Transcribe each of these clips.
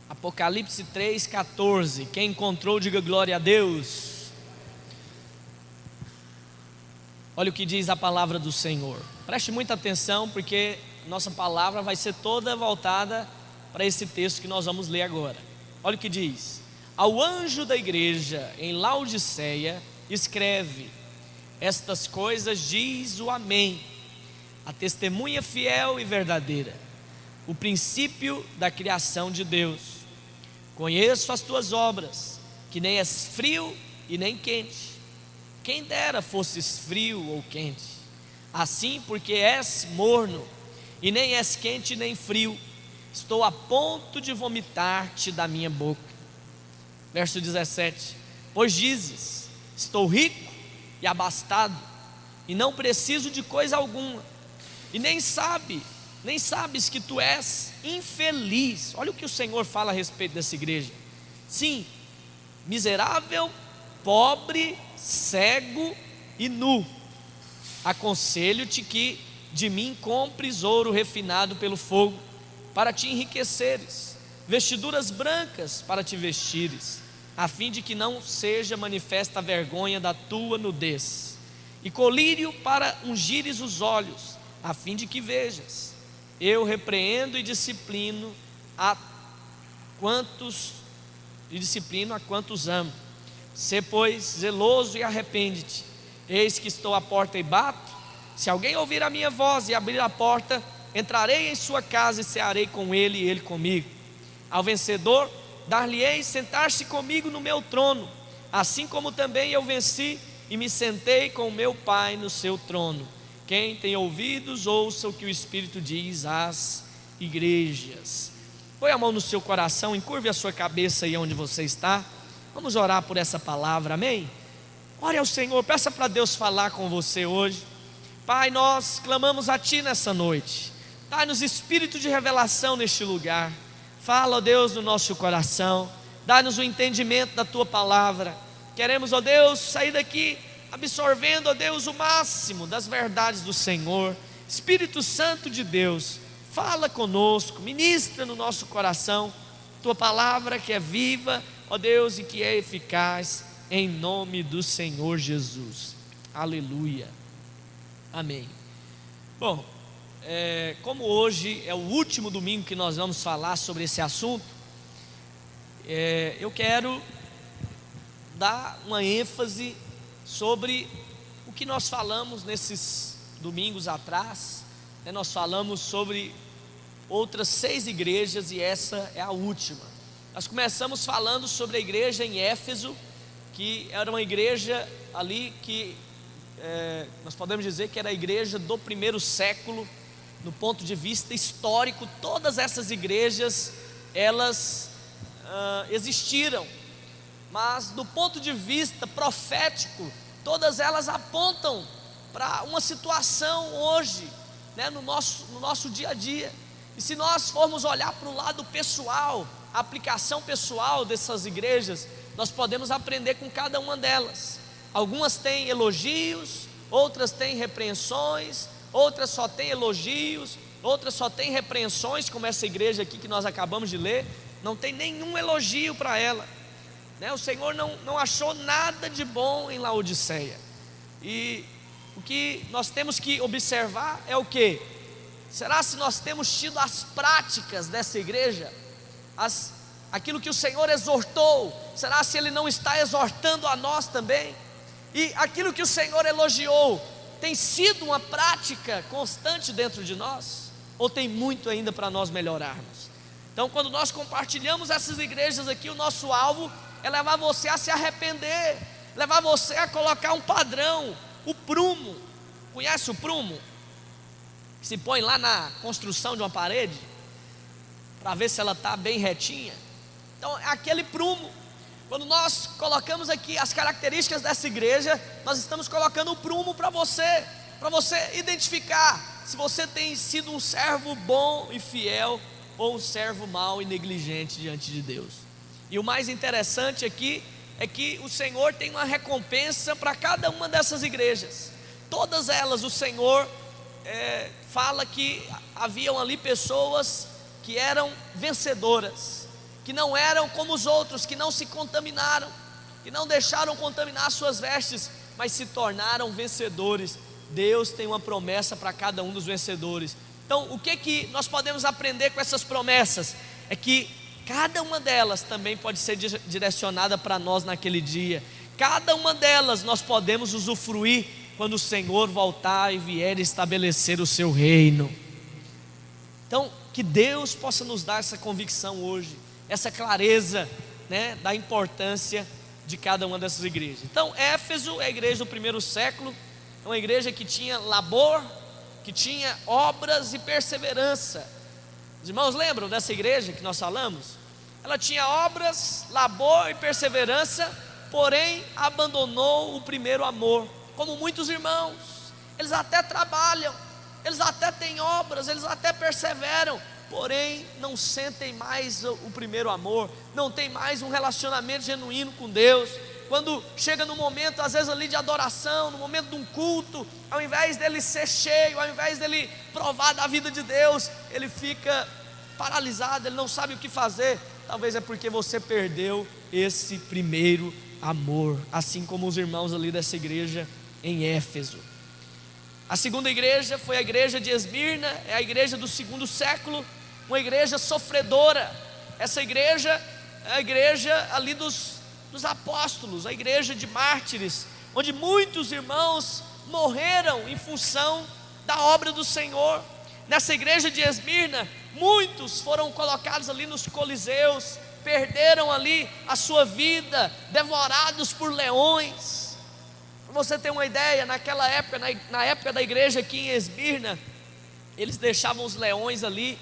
Apocalipse 3,14. Quem encontrou, diga glória a Deus. Olha o que diz a palavra do Senhor. Preste muita atenção, porque nossa palavra vai ser toda voltada para esse texto que nós vamos ler agora. Olha o que diz: ao anjo da igreja em Laodiceia escreve: estas coisas diz o Amém, a testemunha fiel e verdadeira, o princípio da criação de Deus. Conheço as tuas obras, que nem és frio e nem quente. Quem dera fosses frio ou quente. Assim, porque és morno, e nem és quente nem frio, estou a ponto de vomitar-te da minha boca. Verso 17: pois dizes: estou rico e abastado, e não preciso de coisa alguma, e nem sabes que tu és infeliz. Olha o que o Senhor fala a respeito dessa igreja. Sim, miserável, pobre, cego e nu. Aconselho-te que de mim compres ouro refinado pelo fogo, para te enriqueceres, vestiduras brancas para te vestires, a fim de que não seja manifesta a vergonha da tua nudez, e colírio para ungires os olhos, a fim de que vejas. Eu repreendo e disciplino a quantos amo. Sê, pois, zeloso e arrepende-te. Eis que estou à porta e bato. Se alguém ouvir a minha voz e abrir a porta, entrarei em sua casa e cearei com ele e ele comigo. Ao vencedor, dar-lhe-ei sentar-se comigo no meu trono, assim como também eu venci e me sentei com o meu Pai no seu trono. Quem tem ouvidos, ouça o que o Espírito diz às igrejas. Põe a mão no seu coração, encurve a sua cabeça aí onde você está. Vamos orar por essa palavra, amém? Ore ao Senhor, peça para Deus falar com você hoje. Pai, nós clamamos a Ti nessa noite. Dá-nos espírito de revelação neste lugar. Fala, ó Deus, no nosso coração. Dá-nos o entendimento da Tua palavra. Queremos, ó Deus, sair daqui absorvendo, ó Deus, o máximo das verdades do Senhor. Espírito Santo de Deus, fala conosco, ministra no nosso coração Tua palavra que é viva, ó Deus, e que é eficaz, em nome do Senhor Jesus. Aleluia, amém. Bom, como hoje é o último domingo que nós vamos falar sobre esse assunto, eu quero dar uma ênfase sobre o que nós falamos nesses domingos atrás. Nós falamos sobre outras 6 igrejas e essa é a última. Nós começamos falando sobre a igreja em Éfeso, que era uma igreja ali que nós podemos dizer que era a igreja do primeiro século. No ponto de vista histórico, todas essas igrejas elas existiram, mas do ponto de vista profético, todas elas apontam para uma situação hoje, no nosso dia a dia. E se nós formos olhar para o lado pessoal, a aplicação pessoal dessas igrejas, nós podemos aprender com cada uma delas. Algumas têm elogios, outras têm repreensões, outras só têm elogios, outras só têm repreensões, como essa igreja aqui que nós acabamos de ler, não tem nenhum elogio para ela. O Senhor não achou nada de bom em Laodiceia. E o que nós temos que observar é o que? Será se nós temos tido as práticas dessa igreja, aquilo que o Senhor exortou, será se Ele não está exortando a nós também? E aquilo que o Senhor elogiou, tem sido uma prática constante dentro de nós? Ou tem muito ainda para nós melhorarmos? Então, quando nós compartilhamos essas igrejas aqui, o nosso alvo é levar você a se arrepender, levar você a colocar um padrão, o prumo. Conhece o prumo? Que se põe lá na construção de uma parede, para ver se ela está bem retinha. Então, é aquele prumo. Quando nós colocamos aqui as características dessa igreja, nós estamos colocando o prumo para você identificar se você tem sido um servo bom e fiel, ou um servo mau e negligente diante de Deus. E o mais interessante aqui é que o Senhor tem uma recompensa para cada uma dessas igrejas. Todas elas o Senhor fala que haviam ali pessoas que eram vencedoras, que não eram como os outros, que não se contaminaram, que não deixaram contaminar suas vestes, mas se tornaram vencedores. Deus tem uma promessa para cada um dos vencedores. Então, o que nós podemos aprender com essas promessas? É que cada uma delas também pode ser direcionada para nós naquele dia. Cada uma delas nós podemos usufruir quando o Senhor voltar e vier estabelecer o seu reino. Então, que Deus possa nos dar essa convicção hoje, essa clareza, né, da importância de cada uma dessas igrejas. Então, Éfeso é a igreja do primeiro século, é uma igreja que tinha labor, que tinha obras e perseverança. Os irmãos lembram dessa igreja que nós falamos? Ela tinha obras, labor e perseverança, porém abandonou o primeiro amor. Como muitos irmãos, eles até trabalham, eles até têm obras, eles até perseveram, porém não sentem mais o primeiro amor, não tem mais um relacionamento genuíno com Deus. Quando chega no momento, às vezes ali de adoração, no momento de um culto, ao invés dele ser cheio, ao invés dele provar da vida de Deus, ele fica paralisado, ele não sabe o que fazer. Talvez é porque você perdeu esse primeiro amor, assim como os irmãos ali dessa igreja em Éfeso. A segunda igreja foi a igreja de Esmirna, é a igreja do segundo século, uma igreja sofredora. Essa igreja é a igreja ali dos apóstolos, a igreja de mártires, onde muitos irmãos morreram em função da obra do Senhor. Nessa igreja de Esmirna, muitos foram colocados ali nos coliseus, perderam ali a sua vida, devorados por leões. Para você ter uma ideia, naquela época, na época da igreja aqui em Esmirna, eles deixavam os leões ali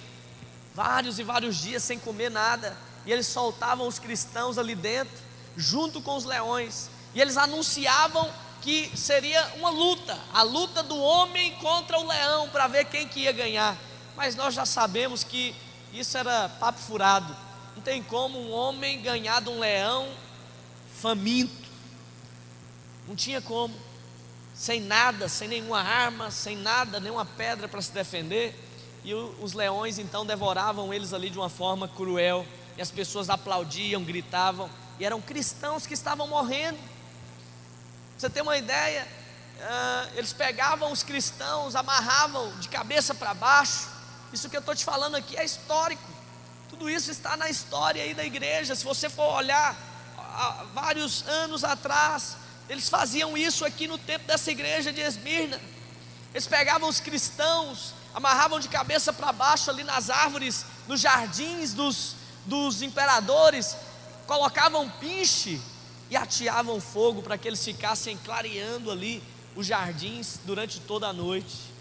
vários e vários dias sem comer nada, e eles soltavam os cristãos ali dentro, junto com os leões, e eles anunciavam que seria uma luta, a luta do homem contra o leão, para ver quem que ia ganhar. Mas nós já sabemos que isso era papo furado. Não tem como um homem ganhar de um leão faminto, não tinha como, sem nada, sem nenhuma arma, sem nada, nenhuma pedra para se defender. E os leões então devoravam eles ali de uma forma cruel, e as pessoas aplaudiam, gritavam, e eram cristãos que estavam morrendo. Pra você ter uma ideia, eles pegavam os cristãos, amarravam de cabeça para baixo. Isso que eu estou te falando aqui é histórico, tudo isso está na história aí da igreja. Se você for olhar há vários anos atrás, eles faziam isso aqui no tempo dessa igreja de Esmirna. Eles pegavam os cristãos, amarravam de cabeça para baixo ali nas árvores, nos jardins dos imperadores, colocavam pinche e ateavam fogo para que eles ficassem clareando ali os jardins durante toda a noite.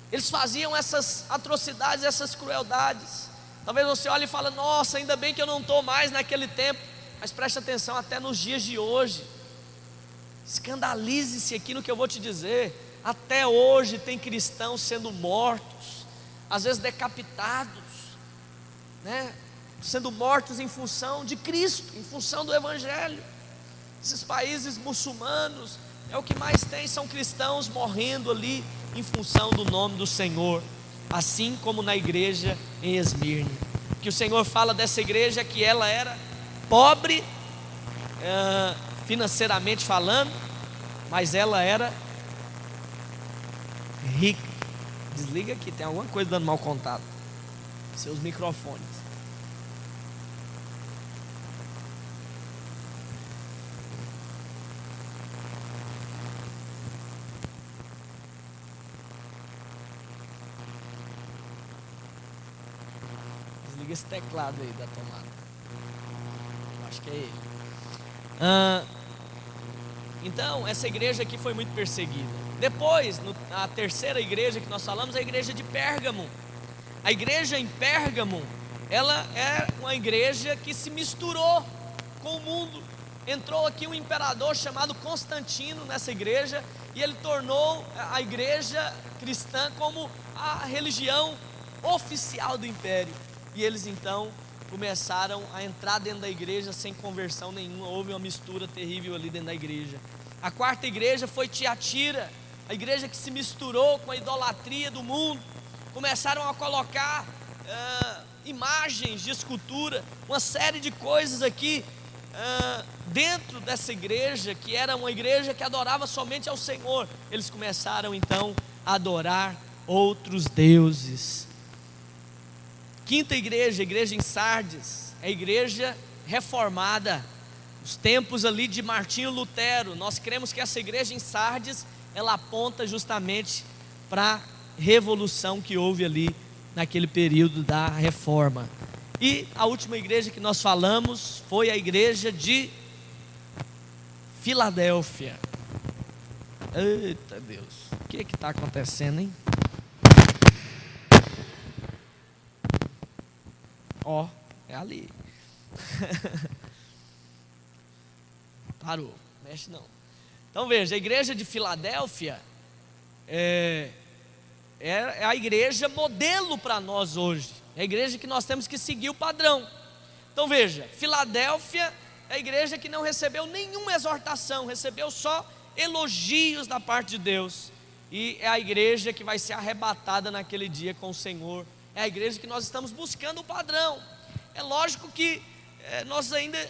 Eles faziam essas atrocidades, essas crueldades. Talvez você olhe e fale: nossa, ainda bem que eu não estou mais naquele tempo. Mas preste atenção, até nos dias de hoje, escandalize-se aqui no que eu vou te dizer, até hoje tem cristãos sendo mortos, às vezes decapitados, né? Sendo mortos em função de Cristo, em função do Evangelho. Esses países muçulmanos, é o que mais tem, são cristãos morrendo ali em função do nome do Senhor, assim como na igreja em Esmirna. Que o Senhor fala dessa igreja que ela era pobre, financeiramente falando, mas ela era rica. Desliga aqui, tem alguma coisa dando mau contato. Seus microfones. Desliga esse teclado aí da tomada. Acho que é ele. Então, essa igreja aqui foi muito perseguida. Depois, a terceira igreja que nós falamos é a igreja de Pérgamo. A igreja em Pérgamo, ela é uma igreja que se misturou com o mundo. Entrou aqui um imperador chamado Constantino nessa igreja, e ele tornou a igreja cristã como a religião oficial do império. E eles então começaram a entrar dentro da igreja sem conversão nenhuma. Houve uma mistura terrível ali dentro da igreja. A quarta igreja foi Tiatira, a igreja que se misturou com a idolatria do mundo. Começaram a colocar imagens de escultura, uma série de coisas aqui dentro dessa igreja, que era uma igreja que adorava somente ao Senhor. Eles começaram então a adorar outros deuses. Quinta igreja, a igreja em Sardes, é a igreja reformada, os tempos ali de Martinho Lutero. Nós cremos que essa igreja em Sardes, ela aponta justamente para a revolução que houve ali naquele período da reforma. E a última igreja que nós falamos foi a igreja de Filadélfia. Eita Deus, o que está acontecendo, hein? Ó, é ali. Parou, mexe não. Então veja, a igreja de Filadélfia é a igreja modelo para nós hoje. É a igreja que nós temos que seguir o padrão. Então veja, Filadélfia é a igreja que não recebeu nenhuma exortação, recebeu só elogios da parte de Deus. E é a igreja que vai ser arrebatada naquele dia com o Senhor. É a igreja que nós estamos buscando o padrão. É lógico que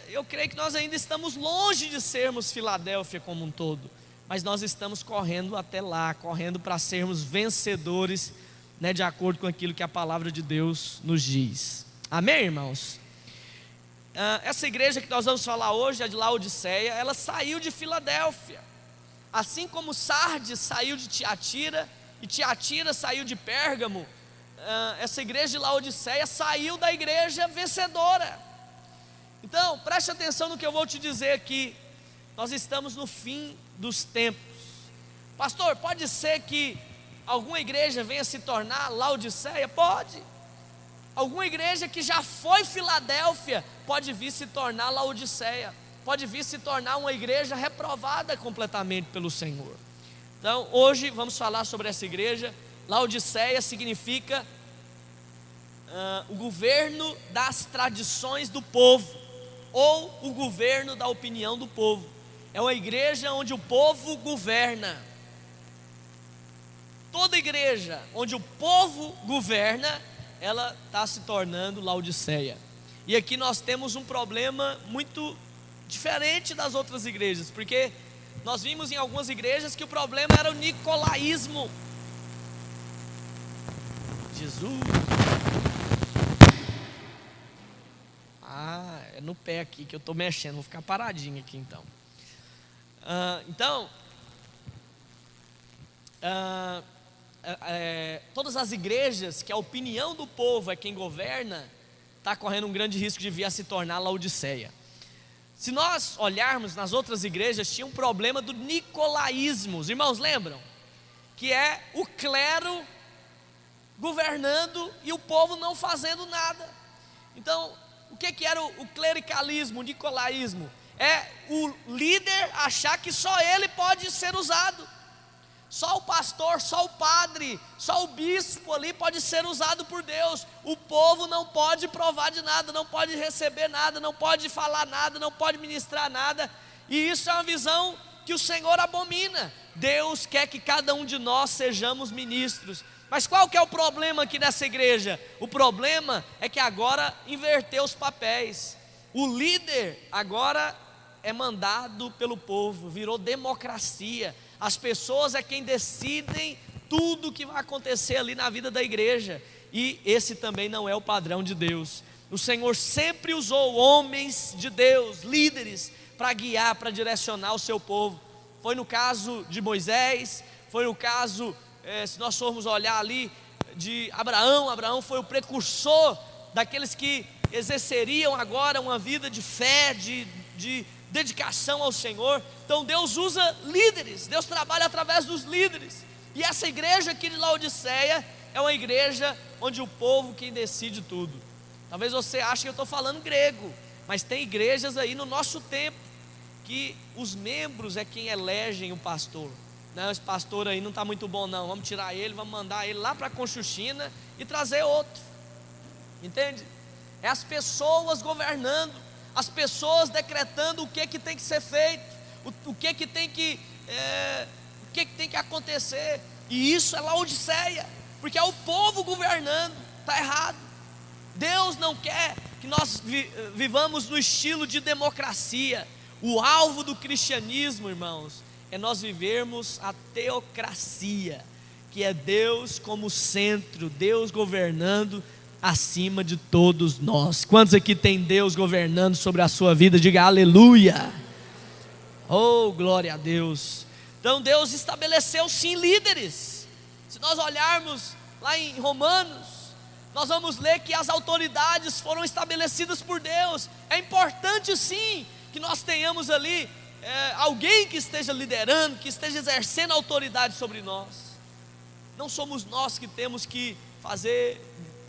eu creio que nós ainda estamos longe de sermos Filadélfia como um todo, mas nós estamos correndo até lá, correndo para sermos vencedores, né, de acordo com aquilo que a palavra de Deus nos diz. Amém, irmãos? Essa igreja que nós vamos falar hoje, a de Laodiceia, ela saiu de Filadélfia, assim como Sardes saiu de Tiatira, e Tiatira saiu de Pérgamo. Essa igreja de Laodiceia saiu da igreja vencedora. Então, preste atenção no que eu vou te dizer aqui. Nós estamos no fim dos tempos. Pastor, pode ser que alguma igreja venha se tornar Laodiceia? Pode. Alguma igreja que já foi Filadélfia pode vir se tornar Laodiceia, pode vir se tornar uma igreja reprovada completamente pelo Senhor. Então hoje vamos falar sobre essa igreja. Laodiceia significa o governo das tradições do povo, ou o governo da opinião do povo. É uma igreja onde o povo governa. Toda igreja onde o povo governa, ela está se tornando Laodiceia. E aqui nós temos um problema muito diferente das outras igrejas, porque nós vimos em algumas igrejas que o problema era o nicolaísmo. Jesus. É no pé aqui que eu estou mexendo, vou ficar paradinho aqui então. Todas as igrejas que a opinião do povo é quem governa, está correndo um grande risco de vir a se tornar Laodiceia. Se nós olharmos nas outras igrejas, tinha um problema do nicolaísmo. Os irmãos lembram? Que é o clero governando e o povo não fazendo nada. Então, o que era o clericalismo, o nicolaísmo? É o líder achar que só ele pode ser usado. Só o pastor, só o padre, só o bispo ali pode ser usado por Deus. O povo não pode provar de nada, não pode receber nada, não pode falar nada, não pode ministrar nada. E isso é uma visão que o Senhor abomina. Deus quer que cada um de nós sejamos ministros. Mas qual que é o problema aqui nessa igreja? O problema é que agora inverteu os papéis. O líder agora é mandado pelo povo, virou democracia. As pessoas é quem decidem tudo o que vai acontecer ali na vida da igreja. E esse também não é o padrão de Deus. O Senhor sempre usou homens de Deus, líderes, para guiar, para direcionar o seu povo. Foi no caso de Moisés, foi no caso, se nós formos olhar ali, de Abraão. Abraão foi o precursor daqueles que exerceriam agora uma vida de fé, de dedicação ao Senhor. Então Deus usa líderes, Deus trabalha através dos líderes. E essa igreja aqui de Laodiceia é uma igreja onde o povo quem decide tudo. Talvez você ache que eu estou falando grego, mas tem igrejas aí no nosso tempo que os membros é quem elegem o pastor. Não, esse pastor aí não está muito bom não, vamos tirar ele, vamos mandar ele lá para Conchuchina e trazer outro. Entende? É as pessoas governando, as pessoas decretando o que tem que ser feito, o que tem que acontecer. E isso é Laodiceia, porque é o povo governando. Está errado. Deus não quer que nós vivamos no estilo de democracia. O alvo do cristianismo, irmãos, é nós vivermos a teocracia, que é Deus como centro, Deus governando acima de todos nós. Quantos aqui tem Deus governando sobre a sua vida? Diga aleluia. Oh, glória a Deus. Então Deus estabeleceu sim líderes. Se nós olharmos lá em Romanos, nós vamos ler que as autoridades foram estabelecidas por Deus. É importante sim que nós tenhamos ali alguém que esteja liderando, que esteja exercendo autoridade sobre nós. Não somos nós que temos que fazer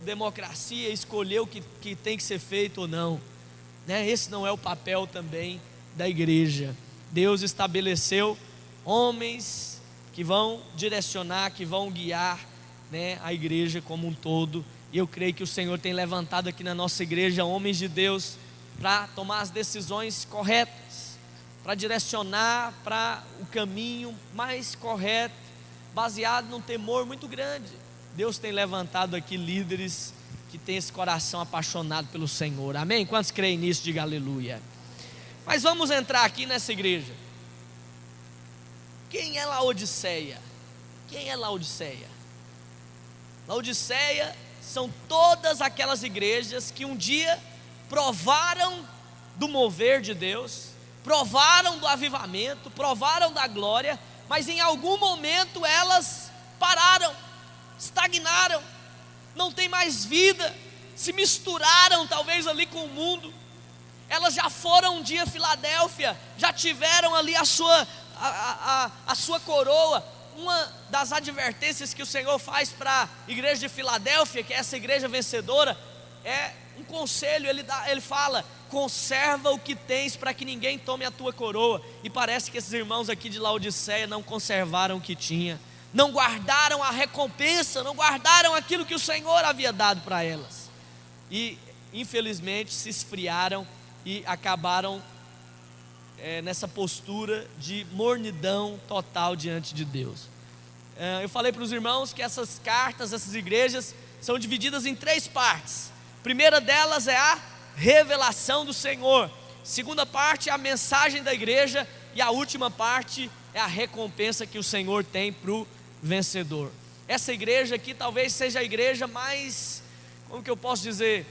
democracia, escolher o que tem que ser feito ou não, né? Esse não é o papel também da igreja. Deus estabeleceu homens que vão direcionar, que vão guiar, né, a igreja como um todo. E eu creio que o Senhor tem levantado aqui na nossa igreja homens de Deus para tomar as decisões corretas, para direcionar para o caminho mais correto, baseado num temor muito grande. Deus tem levantado aqui líderes que têm esse coração apaixonado pelo Senhor, amém? Quantos creem nisso, diga aleluia. Mas vamos entrar aqui nessa igreja. Quem é Laodiceia? Quem é Laodiceia? Laodiceia são todas aquelas igrejas que um dia provaram do mover de Deus, provaram do avivamento, provaram da glória, mas em algum momento elas pararam, estagnaram, não tem mais vida, se misturaram talvez ali com o mundo. Elas já foram um dia a Filadélfia, já tiveram ali a sua coroa. Uma das advertências que o Senhor faz para a igreja de Filadélfia, que é essa igreja vencedora, é um conselho. Ele fala: conserva o que tens para que ninguém tome a tua coroa. E parece que esses irmãos aqui de Laodiceia não conservaram o que tinha, não guardaram a recompensa, não guardaram aquilo que o Senhor havia dado para elas, e infelizmente se esfriaram e acabaram nessa postura de mornidão total diante de Deus. Eu falei para os irmãos que essas cartas, essas igrejas são divididas em 3 partes. A primeira delas é a revelação do Senhor, segunda parte é a mensagem da igreja, e a última parte é a recompensa que o Senhor tem para o vencedor. Essa igreja aqui talvez seja a igreja mais, como que eu posso dizer,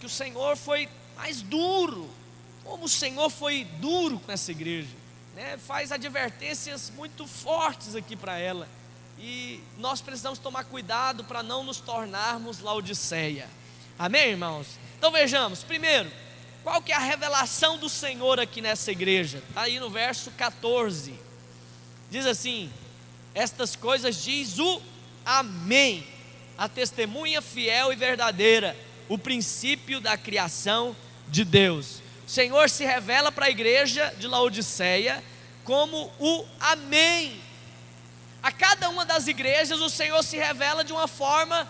que o Senhor foi mais duro. Como o Senhor foi duro com essa igreja, né? Faz advertências muito fortes aqui para ela, e nós precisamos tomar cuidado para não nos tornarmos Laodiceia, amém, irmãos? Então vejamos, primeiro, qual que é a revelação do Senhor aqui nessa igreja? Está aí no verso 14, diz assim: estas coisas diz o Amém, a testemunha fiel e verdadeira, o princípio da criação de Deus. O Senhor se revela para a igreja de Laodiceia como o Amém. A cada uma das igrejas o Senhor se revela de uma forma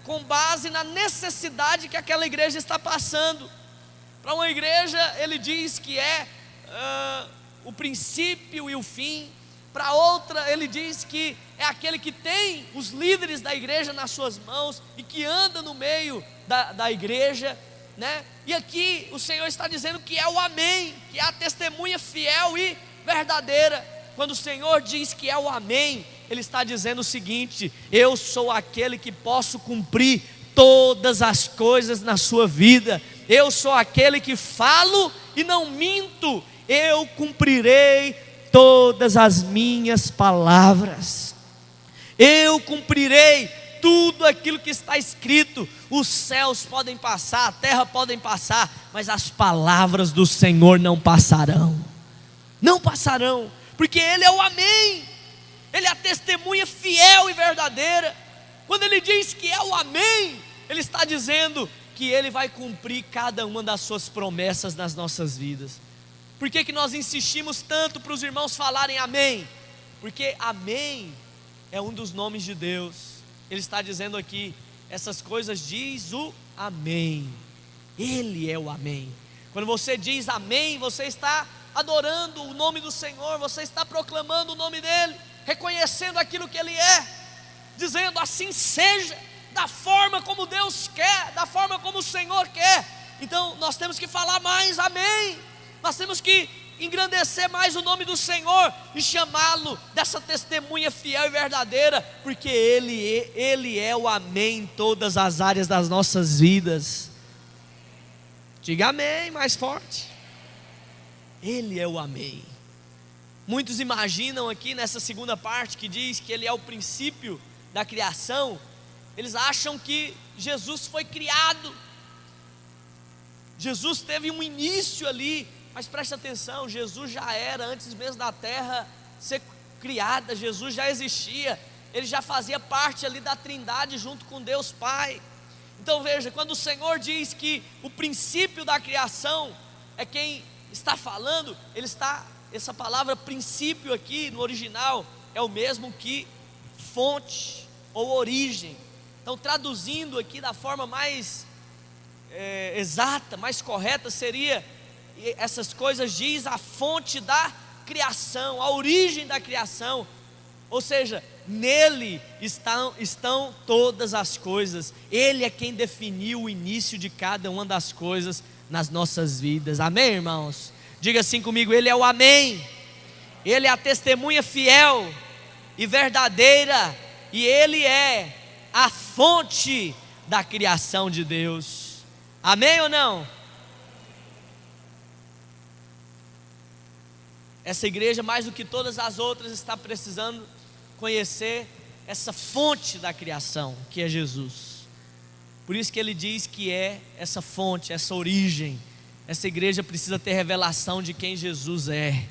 com base na necessidade que aquela igreja está passando. Para uma igreja ele diz que é o princípio e o fim. Para outra ele diz que é aquele que tem os líderes da igreja nas suas mãos e que anda no meio da igreja, né? E aqui o Senhor está dizendo que é o Amém, que é a testemunha fiel e verdadeira. Quando o Senhor diz que é o Amém, Ele está dizendo o seguinte: eu sou aquele que posso cumprir todas as coisas na sua vida. Eu sou aquele que falo e não minto. Eu cumprirei todas as minhas palavras. Eu cumprirei tudo aquilo que está escrito. Os céus podem passar, a terra podem passar, mas as palavras do Senhor não passarão. Não passarão, porque Ele é o Amém. Ele é a testemunha fiel e verdadeira. Quando Ele diz que é o Amém, Ele está dizendo que Ele vai cumprir cada uma das suas promessas nas nossas vidas. Por que nós insistimos tanto para os irmãos falarem Amém? Porque Amém é um dos nomes de Deus. Ele está dizendo aqui: essas coisas diz o Amém. Ele é o Amém. Quando você diz Amém, você está adorando o nome do Senhor, você está proclamando o nome dEle, reconhecendo aquilo que Ele é, dizendo assim seja, da forma como Deus quer, da forma como o Senhor quer. Então nós temos que falar mais, amém. Nós temos que engrandecer mais o nome do Senhor e chamá-lo dessa testemunha fiel e verdadeira, porque Ele é o amém em todas as áreas das nossas vidas. Diga amém mais forte. Ele é o amém. Muitos imaginam aqui nessa segunda parte que diz que Ele é o princípio da criação, eles acham que Jesus foi criado, Jesus teve um início ali, mas preste atenção, Jesus já era antes mesmo da terra ser criada, Jesus já existia, Ele já fazia parte ali da Trindade junto com Deus Pai. Então veja, quando o Senhor diz que o princípio da criação é quem está falando, essa palavra princípio aqui no original é o mesmo que fonte ou origem. Então traduzindo aqui da forma mais exata, mais correta seria, essas coisas diz a fonte da criação, a origem da criação, ou seja, nele estão todas as coisas, Ele é quem definiu o início de cada uma das coisas nas nossas vidas, amém, irmãos? Diga assim comigo, Ele é o amém, Ele é a testemunha fiel e verdadeira, e Ele é a fonte da criação de Deus, amém ou não? Essa igreja, mais do que todas as outras, está precisando conhecer essa fonte da criação, que é Jesus. Por isso que ele diz que é essa fonte, essa origem. Essa igreja precisa ter revelação de quem Jesus é,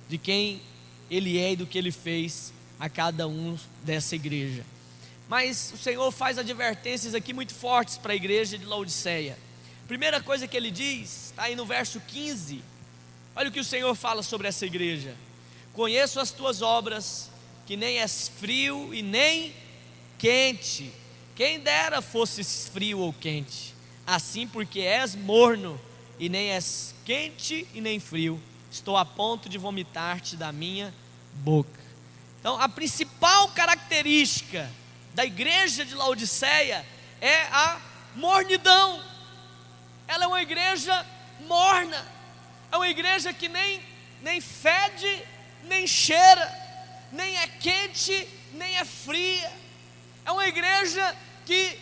de quem Ele é e do que Ele fez a cada um dessa igreja. Mas o Senhor faz advertências aqui muito fortes para a igreja de Laodiceia. Primeira coisa que Ele diz, está aí no verso 15, olha o que o Senhor fala sobre essa igreja: conheço as tuas obras, que nem és frio e nem quente, quem dera fosses frio ou quente, assim porque és morno, e nem és quente e nem frio, estou a ponto de vomitar-te da minha boca. Então a principal característica da igreja de Laodiceia é a mornidão. Ela é uma igreja morna, é uma igreja que nem fede, nem cheira, nem é quente, nem é fria. É uma igreja que,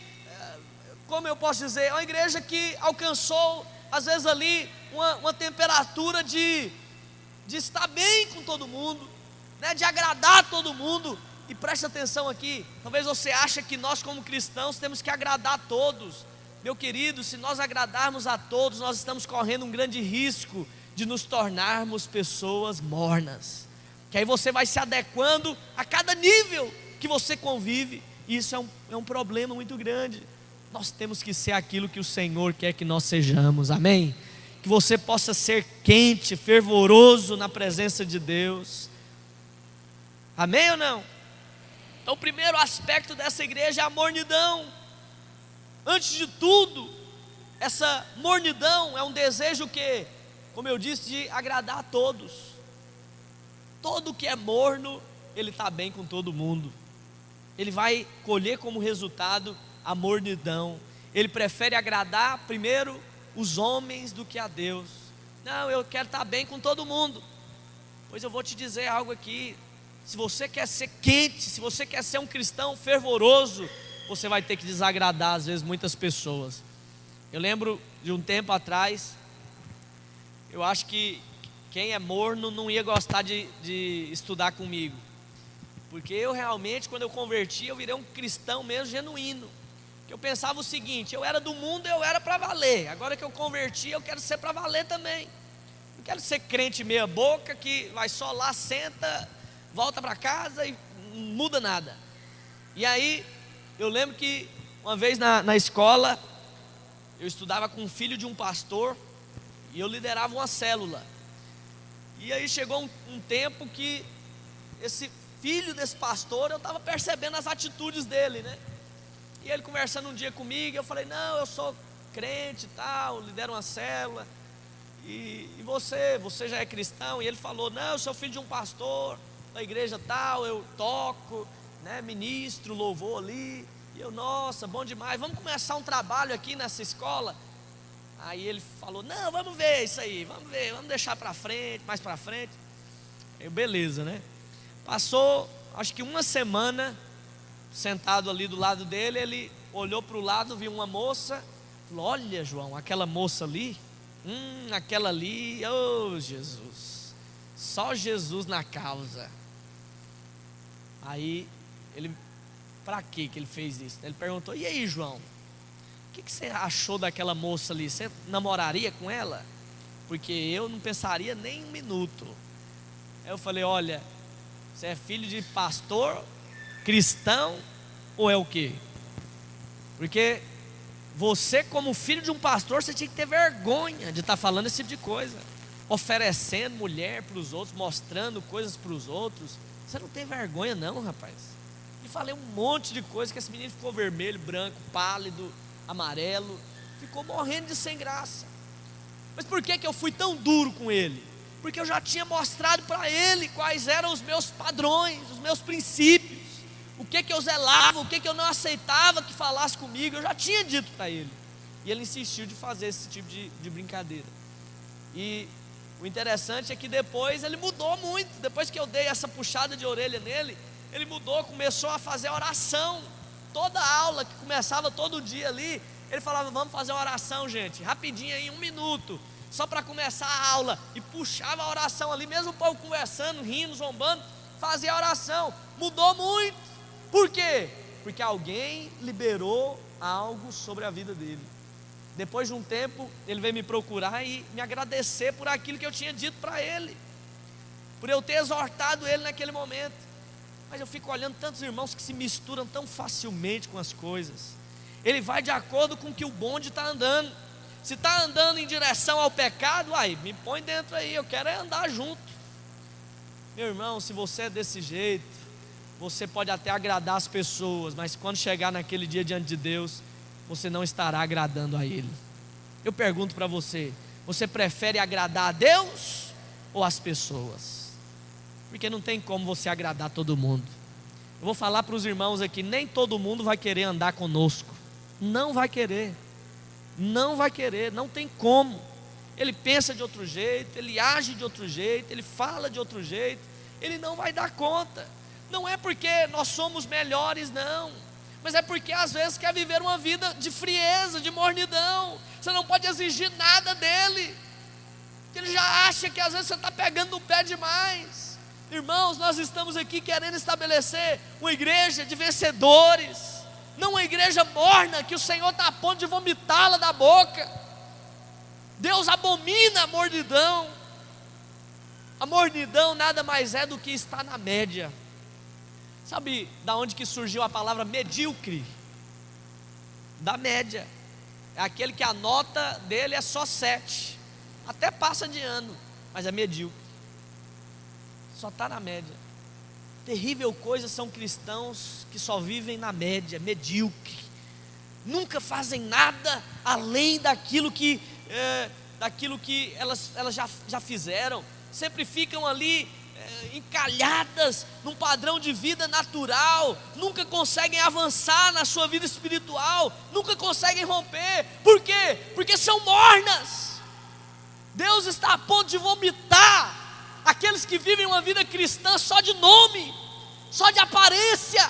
como eu posso dizer, é uma igreja que alcançou, às vezes ali, uma temperatura de estar bem com todo mundo, né, de agradar todo mundo. E preste atenção aqui, talvez você ache que nós como cristãos temos que agradar a todos. Meu querido, se nós agradarmos a todos, nós estamos correndo um grande risco de nos tornarmos pessoas mornas, que aí você vai se adequando a cada nível que você convive, e isso é um problema muito grande. Nós temos que ser aquilo que o Senhor quer que nós sejamos, amém? Que você possa ser quente, fervoroso na presença de Deus, amém ou não? Então o primeiro aspecto dessa igreja é a mornidão. Antes de tudo, essa mornidão é um desejo que, como eu disse, de agradar a todos. Todo que é morno, ele está bem com todo mundo. Ele vai colher como resultado a mornidão. Ele prefere agradar primeiro os homens do que a Deus. Não, eu quero estar bem com todo mundo. Pois eu vou te dizer algo aqui: se você quer ser quente, se você quer ser um cristão fervoroso, você vai ter que desagradar às vezes muitas pessoas. Eu lembro de um tempo atrás, eu acho que quem é morno não ia gostar de estudar comigo, porque eu realmente, quando eu converti, eu virei um cristão mesmo genuíno. Eu pensava o seguinte: eu era do mundo, eu era para valer. Agora que eu converti, eu quero ser para valer também. Não quero ser crente meia boca, que vai só lá, senta, volta para casa e não muda nada. E aí, eu lembro que uma vez na escola, eu estudava com um filho de um pastor, e eu liderava uma célula. E aí chegou um tempo que esse filho desse pastor, eu estava percebendo as atitudes dele, né? E ele conversando um dia comigo, eu falei: não, eu sou crente e tal, lidero uma célula. E você já é cristão? E ele falou: não, eu sou filho de um pastor da igreja tal, eu toco, né, ministro, louvor ali. E eu, nossa, bom demais, vamos começar um trabalho aqui nessa escola. Aí ele falou, não, vamos ver isso aí, vamos ver, vamos deixar para frente, mais para frente. Eu, beleza, né? Passou, acho que uma semana, sentado ali do lado dele, ele olhou para o lado, viu uma moça, falou, olha João, aquela moça ali, aquela ali, oh Jesus, só Jesus na causa. Aí ele, para que ele fez isso? Ele perguntou, e aí João, o que você achou daquela moça ali? Você namoraria com ela? Porque eu não pensaria nem um minuto. Aí eu falei, olha, você é filho de pastor, cristão, ou é o quê? Porque você, como filho de um pastor, você tinha que ter vergonha de estar falando esse tipo de coisa, oferecendo mulher para os outros, mostrando coisas para os outros. Você não tem vergonha não, rapaz. E falei um monte de coisa, que esse menino ficou vermelho, branco, pálido, amarelo, ficou morrendo de sem graça. Mas por que eu fui tão duro com ele? Porque eu já tinha mostrado para ele quais eram os meus padrões, os meus princípios, o que eu zelava, o que eu não aceitava que falasse comigo. Eu já tinha dito para ele, e ele insistiu de fazer esse tipo de brincadeira. E o interessante é que depois ele mudou muito. Depois que eu dei essa puxada de orelha nele, ele mudou, começou a fazer oração. Toda aula que começava todo dia ali, ele falava, vamos fazer uma oração, gente, rapidinho aí, 1 minuto, só para começar a aula. E puxava a oração ali, mesmo o povo conversando, rindo, zombando, fazia a oração. Mudou muito. Por quê? Porque alguém liberou algo sobre a vida dele. Depois de um tempo, ele veio me procurar e me agradecer por aquilo que eu tinha dito para ele, por eu ter exortado ele naquele momento. Mas eu fico olhando tantos irmãos que se misturam tão facilmente com as coisas. Ele vai de acordo com que o bonde está andando. Se está andando em direção ao pecado, aí me põe dentro aí, eu quero é andar junto. Meu irmão, se você é desse jeito, você pode até agradar as pessoas, mas quando chegar naquele dia diante de Deus, você não estará agradando a Ele. Eu pergunto para você, você prefere agradar a Deus ou as pessoas? Porque não tem como você agradar todo mundo. Eu vou falar para os irmãos aqui, nem todo mundo vai querer andar conosco. Não vai querer. Não vai querer, não tem como. Ele pensa de outro jeito, ele age de outro jeito, ele fala de outro jeito. Ele não vai dar conta. Não é porque nós somos melhores, não, mas é porque às vezes quer viver uma vida de frieza, de mornidão. Você não pode exigir nada dele, porque ele já acha que às vezes você está pegando no pé demais. Irmãos, nós estamos aqui querendo estabelecer uma igreja de vencedores, não uma igreja morna que o Senhor está a ponto de vomitá-la da boca. Deus abomina a mornidão. A mornidão nada mais é do que estar na média. Sabe da onde que surgiu a palavra medíocre? Da média. É aquele que a nota dele é só 7, até passa de ano, mas é medíocre, só está na média. Terrível coisa são cristãos que só vivem na média, medíocre, nunca fazem nada além daquilo que elas já fizeram, sempre ficam ali encalhadas num padrão de vida natural, nunca conseguem avançar na sua vida espiritual, nunca conseguem romper. Por quê? Porque são mornas. Deus está a ponto de vomitar aqueles que vivem uma vida cristã só de nome, só de aparência,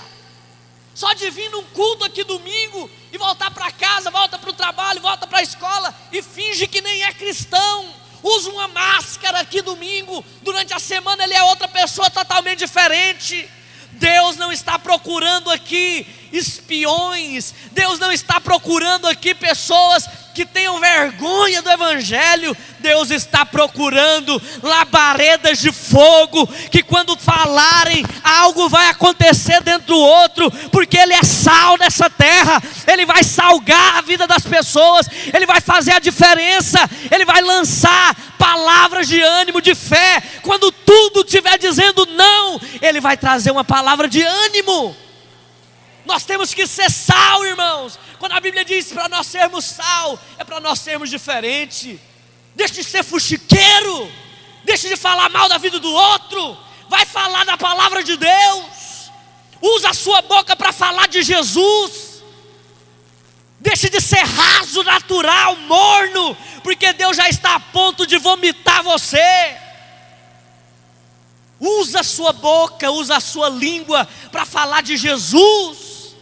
só de vir num culto aqui domingo e voltar para casa, volta para o trabalho, volta para a escola e finge que nem é cristão. Usa uma máscara aqui domingo, durante a semana ele é outra pessoa totalmente diferente. Deus não está procurando aqui espiões, Deus não está procurando aqui pessoas que tenham vergonha do Evangelho. Deus está procurando labaredas de fogo, que quando falarem, algo vai acontecer dentro do outro, porque Ele é sal nessa terra, Ele vai salgar a vida das pessoas, Ele vai fazer a diferença, Ele vai lançar palavras de ânimo, de fé. Quando tudo estiver dizendo não, Ele vai trazer uma palavra de ânimo. Nós temos que ser sal, irmãos. Quando a Bíblia diz para nós sermos sal, é para nós sermos diferentes. Deixe de ser fuxiqueiro, deixe de falar mal da vida do outro, vai falar da palavra de Deus. Usa a sua boca para falar de Jesus. Deixe de ser raso, natural, morno, porque Deus já está a ponto de vomitar você. Usa a sua boca, usa a sua língua para falar de Jesus.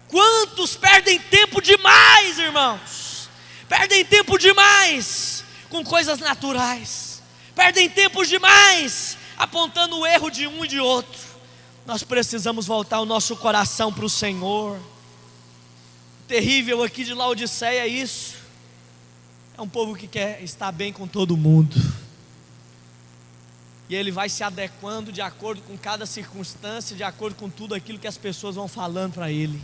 Quantos perdem tempo demais, irmãos? Perdem tempo demais com coisas naturais. Perdem tempo demais apontando o erro de um e de outro. Nós precisamos voltar o nosso coração para o Senhor. O terrível aqui de Laodiceia é isso. É um povo que quer estar bem com todo mundo. E ele vai se adequando de acordo com cada circunstância, de acordo com tudo aquilo que as pessoas vão falando para ele.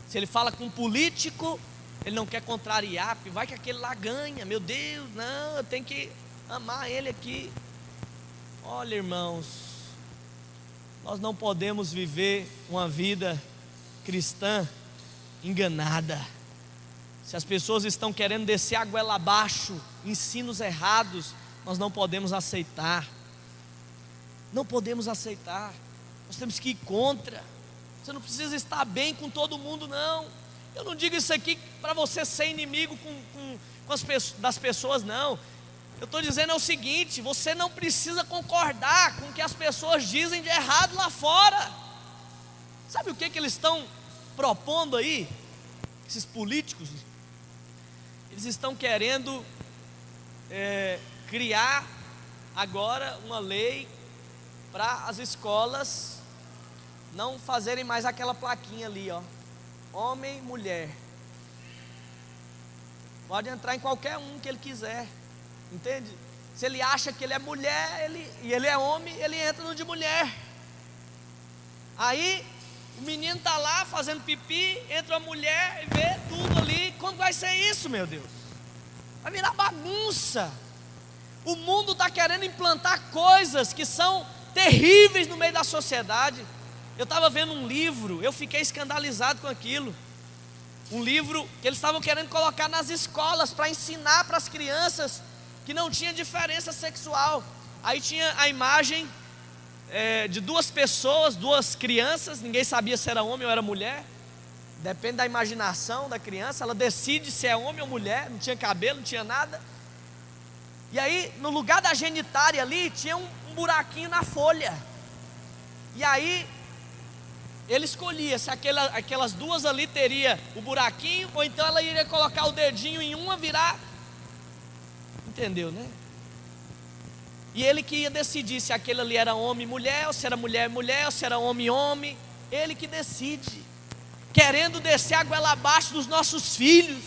Se ele fala com um político, ele não quer contrariar, porque vai que aquele lá ganha. Meu Deus, não, eu tenho que amar ele aqui. Olha, irmãos, nós não podemos viver uma vida cristã enganada. Se as pessoas estão querendo descer a goela abaixo, ensinos errados, nós não podemos aceitar. Não podemos aceitar. Nós temos que ir contra. Você não precisa estar bem com todo mundo, não. Eu não digo isso aqui para você ser inimigo das pessoas, não. Eu estou dizendo o seguinte: você não precisa concordar com o que as pessoas dizem de errado lá fora. Sabe o que eles estão propondo aí? Esses políticos, eles estão querendo criar agora uma lei para as escolas não fazerem mais aquela plaquinha ali, ó, homem, mulher. Pode entrar em qualquer um que ele quiser, entende? Se ele acha que ele é mulher, e ele é homem, ele entra no de mulher. Aí o menino está lá fazendo pipi, entra a mulher e vê tudo ali. Como vai ser isso, meu Deus? Vai virar bagunça. O mundo está querendo implantar coisas que são terríveis no meio da sociedade. Eu estava vendo um livro, eu fiquei escandalizado com aquilo. Um livro que eles estavam querendo colocar nas escolas para ensinar para as crianças que não tinha diferença sexual. Aí tinha a imagem de duas pessoas, duas crianças, ninguém sabia se era homem ou era mulher. Depende da imaginação da criança, ela decide se é homem ou mulher. Não tinha cabelo, não tinha nada. E aí, no lugar da genitária ali, tinha um buraquinho na folha. E aí, ele escolhia se aquelas duas ali teria o buraquinho, ou então ela iria colocar o dedinho em uma, virar. Entendeu, né? E ele que ia decidir se aquele ali era homem e mulher, ou se era mulher e mulher, ou se era homem e homem. Ele que decide. Querendo descer a goela abaixo dos nossos filhos.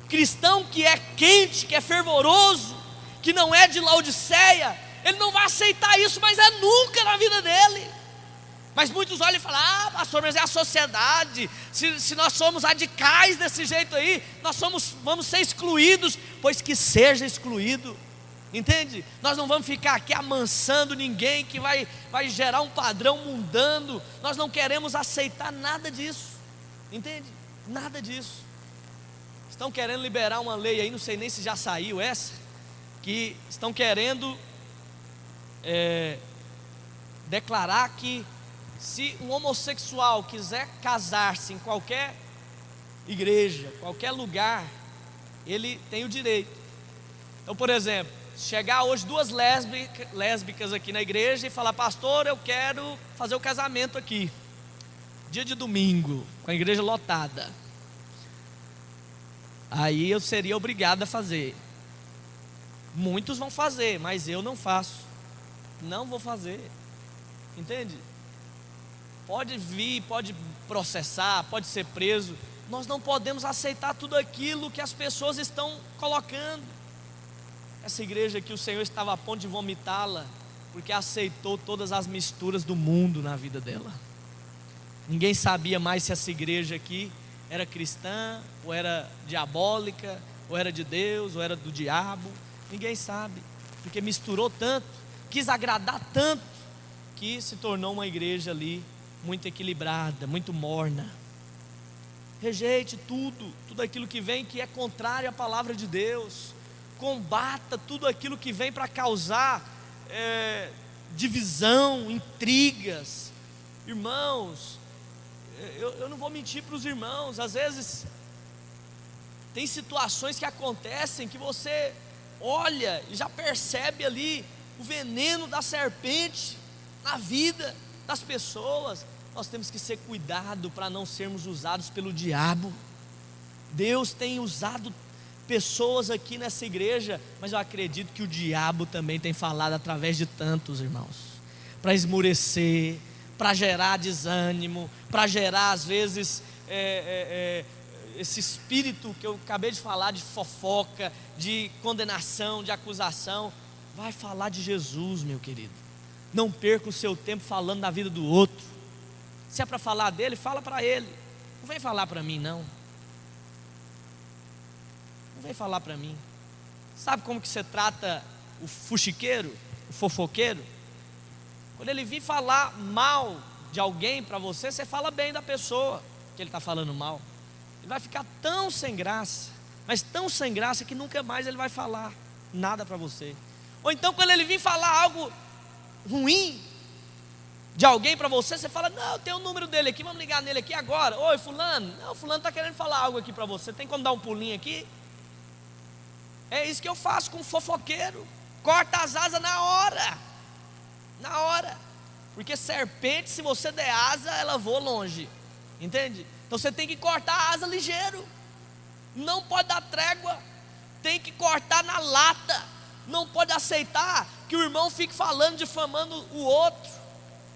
Cristão que é quente, que é fervoroso, que não é de Laodiceia, ele não vai aceitar isso, mas é nunca na vida dele. Mas muitos olham e falam: ah, pastor, mas é a sociedade. Se nós somos radicais desse jeito aí, vamos ser excluídos. Pois que seja excluído, entende? Nós não vamos ficar aqui amansando ninguém que vai gerar um padrão mundano. Nós não queremos aceitar nada disso, entende? Nada disso. Estão querendo liberar uma lei aí, não sei nem se já saiu essa, que estão querendo declarar que se um homossexual quiser casar-se em qualquer igreja, qualquer lugar, ele tem o direito. Então, por exemplo, chegar hoje duas lésbicas aqui na igreja e falar: pastor, eu quero fazer o casamento aqui, dia de domingo, com a igreja lotada. Aí eu seria obrigado a fazer. Muitos vão fazer, mas eu não faço. Não vou fazer. Entende? Pode vir, pode processar, pode ser preso. Nós não podemos aceitar tudo aquilo que as pessoas estão colocando. Essa igreja aqui, o Senhor estava a ponto de vomitá-la, porque aceitou todas as misturas do mundo na vida dela. Ninguém sabia mais se essa igreja aqui era cristã, ou era diabólica, ou era de Deus, ou era do diabo. Ninguém sabe, porque misturou tanto, quis agradar tanto, que se tornou uma igreja ali muito equilibrada, muito morna. Rejeite tudo aquilo que vem que é contrário à palavra de Deus. Combata tudo aquilo que vem para causar divisão, intrigas. Irmãos, eu não vou mentir para os irmãos, às vezes tem situações que acontecem que você olha e já percebe ali o veneno da serpente na vida das pessoas. Nós temos que ser cuidado para não sermos usados pelo diabo. Deus tem usado pessoas aqui nessa igreja, mas eu acredito que o diabo também tem falado através de tantos irmãos, para esmurecer, para gerar desânimo, para gerar às vezes esse espírito que eu acabei de falar, de fofoca, de condenação, de acusação. Vai falar de Jesus, meu querido. Não perca o seu tempo falando da vida do outro. Se é para falar dele, fala para ele. Não vem falar para mim, não. Não vem falar para mim. Sabe como que você trata o fuxiqueiro, o fofoqueiro? Quando ele vir falar mal de alguém para você, você fala bem da pessoa que ele está falando mal. Ele vai ficar tão sem graça, mas tão sem graça que nunca mais ele vai falar nada para você. Ou então quando ele vir falar algo ruim de alguém para você, você fala: não, eu tenho o número dele aqui, vamos ligar nele aqui agora. Oi, fulano. Não, fulano está querendo falar algo aqui para você, tem como dar um pulinho aqui? É isso que eu faço com o fofoqueiro. Corta as asas na hora. Na hora. Porque serpente, se você der asa, ela voa longe. Entende? Então você tem que cortar a asa ligeiro. Não pode dar trégua. Tem que cortar na lata. Não pode aceitar que o irmão fique falando, difamando o outro.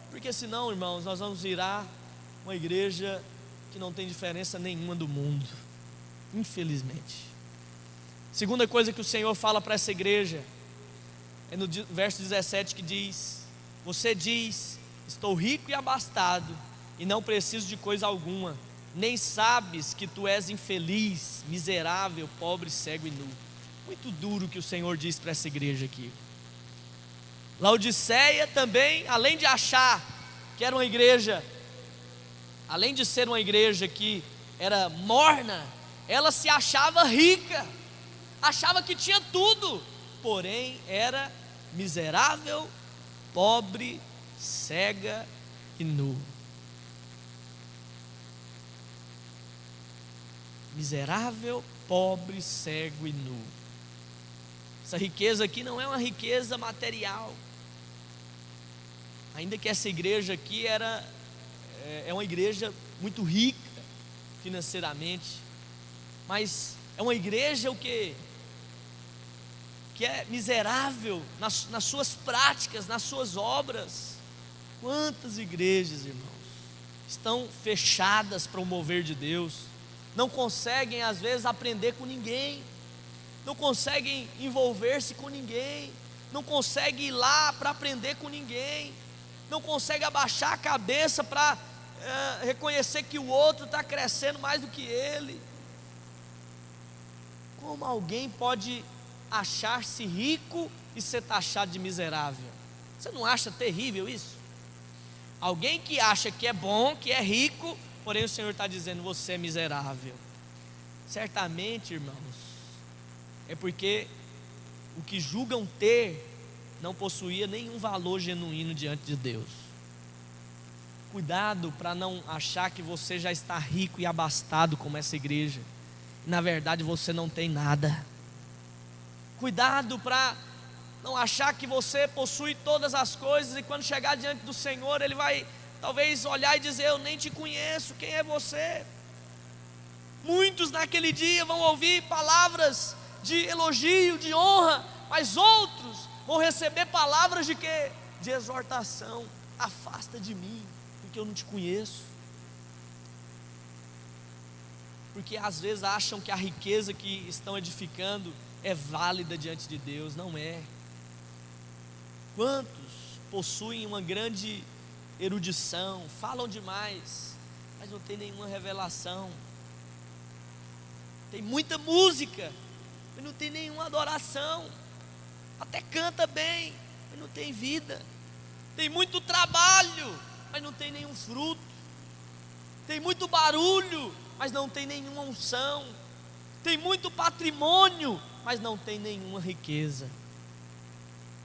Porque senão, irmãos, nós vamos virar uma igreja que não tem diferença nenhuma do mundo. Infelizmente. Segunda coisa que o Senhor fala para essa igreja é no verso 17 que diz: você diz, estou rico e abastado e não preciso de coisa alguma, nem sabes que tu és infeliz, miserável, pobre, cego e nu. Muito duro que o Senhor diz para essa igreja aqui. Laodiceia também, além de achar que era uma igreja, além de ser uma igreja que era morna, ela se achava rica, achava que tinha tudo, porém era miserável, pobre, cega e nu. Miserável, pobre, cego e nu. Essa riqueza aqui não é uma riqueza material. Ainda que essa igreja aqui é uma igreja muito rica financeiramente, mas é uma igreja o quê? Que é miserável nas suas práticas, nas suas obras. Quantas igrejas, irmãos, estão fechadas para o mover de Deus, não conseguem às vezes aprender com ninguém, não conseguem envolver-se com ninguém, não conseguem ir lá para aprender com ninguém, não conseguem abaixar a cabeça para reconhecer que o outro está crescendo mais do que ele. Como alguém pode achar-se rico e ser taxado de miserável? Você não acha terrível isso? Alguém que acha que é bom, que é rico, porém o Senhor está dizendo: você é miserável. Certamente, irmãos, é porque o que julgam ter não possuía nenhum valor genuíno diante de Deus. Cuidado para não achar que você já está rico e abastado como essa igreja. Na verdade você não tem nada. Cuidado para não achar que você possui todas as coisas e quando chegar diante do Senhor Ele vai talvez olhar e dizer: eu nem te conheço, quem é você? Muitos naquele dia vão ouvir palavras de elogio, de honra, mas outros vão receber palavras de quê? De exortação. Afasta de mim, porque eu não te conheço. Porque às vezes acham que a riqueza que estão edificando é válida diante de Deus. Não é. Quantos possuem uma grande erudição, falam demais, mas não tem nenhuma revelação. Tem muita música, mas não tem nenhuma adoração. Até canta bem, mas não tem vida. Tem muito trabalho, mas não tem nenhum fruto. Tem muito barulho, mas não tem nenhuma unção. Tem muito patrimônio, mas não tem nenhuma riqueza.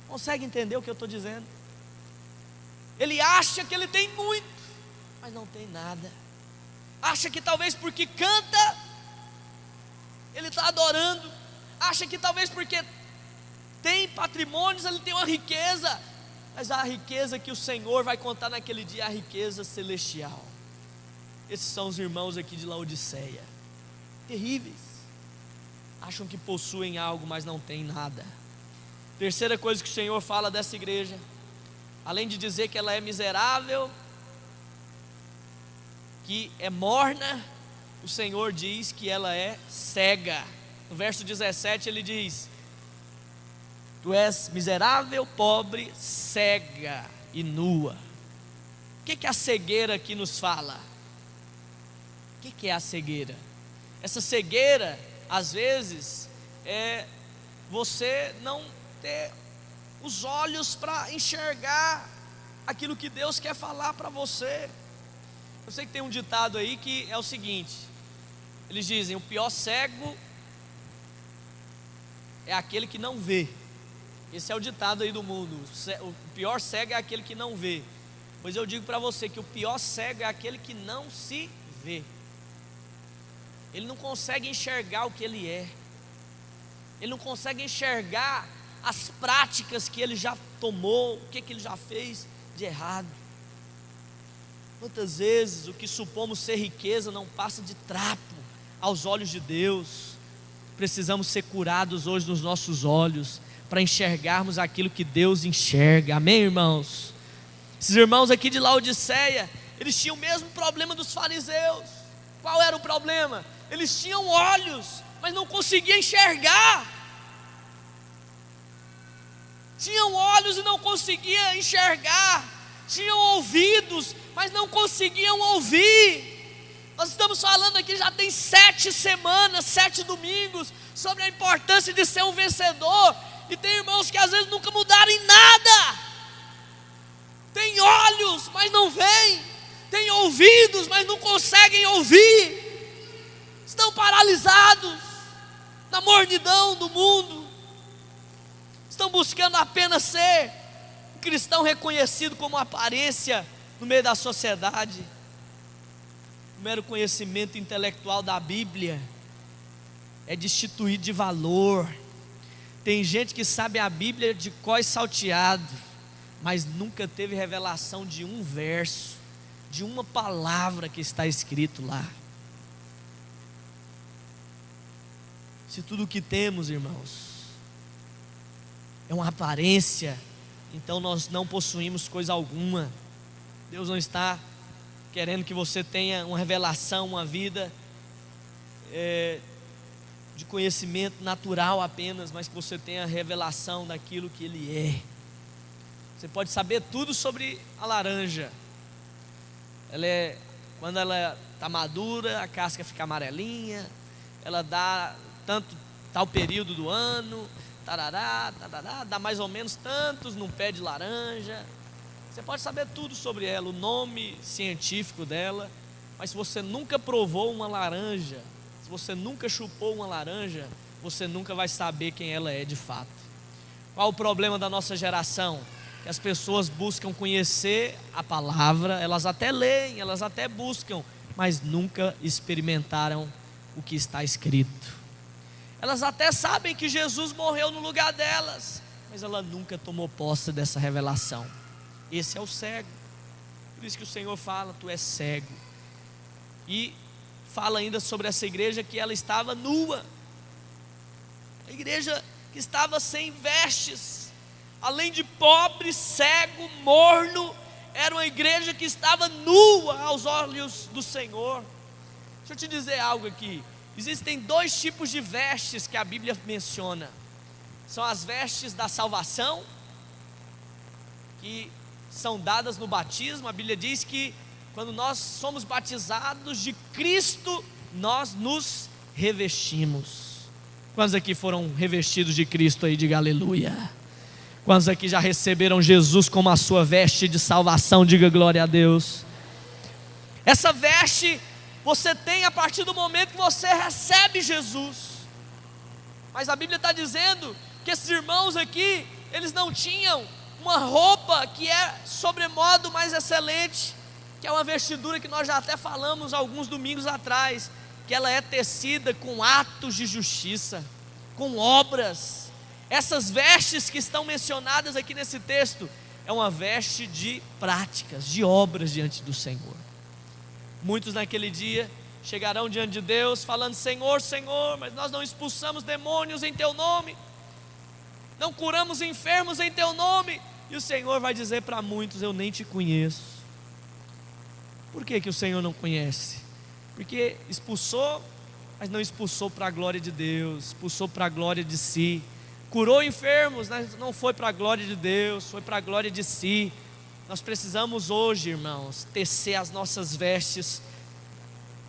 Consegue entender o que eu estou dizendo? Ele acha que ele tem muito, mas não tem nada. acha que talvez porque canta, ele está adorando, acha que talvez porque tem patrimônios, ele tem uma riqueza, mas a riqueza que o Senhor vai contar naquele dia é a riqueza celestial. Esses são os irmãos aqui de Laodiceia, terríveis, acham que possuem algo, mas não têm nada. Terceira coisa que o Senhor fala dessa igreja, além de dizer que ela é miserável, que é morna, o Senhor diz que ela é cega. No verso 17 ele diz: tu és miserável, pobre, cega e nua. O que a cegueira aqui nos fala? O que é a cegueira? Essa cegueira, às vezes, é você não ter os olhos para enxergar aquilo que Deus quer falar para você. Eu sei que tem um ditado aí que é o seguinte: eles dizem, o pior cego é aquele que não vê. Esse é o ditado aí do mundo, o pior cego é aquele que não vê. Pois eu digo para você que o pior cego é aquele que não se vê. Ele não consegue enxergar o que ele é, ele não consegue enxergar as práticas que ele já tomou, o que ele já fez de errado. Quantas vezes o que supomos ser riqueza não passa de trapo aos olhos de Deus? Precisamos ser curados hoje nos nossos olhos, para enxergarmos aquilo que Deus enxerga, amém, irmãos? Esses irmãos aqui de Laodiceia, eles tinham o mesmo problema dos fariseus. Qual era o problema? Eles tinham olhos, mas não conseguiam enxergar. Tinham olhos e não conseguiam enxergar. Tinham ouvidos, mas não conseguiam ouvir. Nós estamos falando aqui, já tem 7 semanas, 7 domingos, sobre a importância de ser um vencedor. E tem irmãos que às vezes nunca mudaram em nada. Tem olhos, mas não veem. Tem ouvidos, mas não conseguem ouvir. Estão paralisados na mornidão do mundo. Estão buscando apenas ser um cristão reconhecido como aparência no meio da sociedade. O mero conhecimento intelectual da Bíblia é destituído de valor. Tem gente que sabe a Bíblia de cós salteado, mas nunca teve revelação de um verso, de uma palavra que está escrito lá. Se tudo o que temos, irmãos, é uma aparência, então nós não possuímos coisa alguma. Deus não está querendo que você tenha uma revelação, uma vida de conhecimento natural apenas, mas que você tenha a revelação daquilo que Ele é. Você pode saber tudo sobre a laranja. Quando ela está madura, a casca fica amarelinha, ela dá tal período do ano, tarará, dá mais ou menos tantos num pé de laranja. Você pode saber tudo sobre ela, o nome científico dela, mas se você nunca provou uma laranja, se você nunca chupou uma laranja, você nunca vai saber quem ela é de fato. Qual o problema da nossa geração? Que as pessoas buscam conhecer a palavra, elas até leem, elas até buscam, mas nunca experimentaram o que está escrito. Elas até sabem que Jesus morreu no lugar delas, mas ela nunca tomou posse dessa revelação. Esse é o cego. Por isso que o Senhor fala, tu és cego. E fala ainda sobre essa igreja que ela estava nua. A igreja que estava sem vestes, além de pobre, cego, morno, era uma igreja que estava nua aos olhos do Senhor. Deixa eu te dizer algo aqui. Existem 2 tipos de vestes que a Bíblia menciona. São as vestes da salvação, que são dadas no batismo. A Bíblia diz que quando nós somos batizados de Cristo, nós nos revestimos. Quantos aqui foram revestidos de Cristo aí? Diga aleluia. Quantos aqui já receberam Jesus como a sua veste de salvação? Diga glória a Deus. Essa veste você tem a partir do momento que você recebe Jesus. Mas a Bíblia está dizendo que esses irmãos aqui, eles não tinham uma roupa que é sobremodo mais excelente. que é uma vestidura que nós já até falamos alguns domingos atrás, que ela é tecida com atos de justiça, com obras. Essas vestes que estão mencionadas aqui nesse texto, é uma veste de práticas, de obras diante do Senhor. Muitos naquele dia chegarão diante de Deus falando: Senhor, Senhor, mas nós não expulsamos demônios em Teu nome, não curamos enfermos em Teu nome. E o Senhor vai dizer para muitos: eu nem te conheço. Por que o Senhor não conhece? Porque expulsou, mas não expulsou para a glória de Deus, expulsou para a glória de si. Curou enfermos, mas não foi para a glória de Deus, foi para a glória de si. Nós precisamos hoje, irmãos, tecer as nossas vestes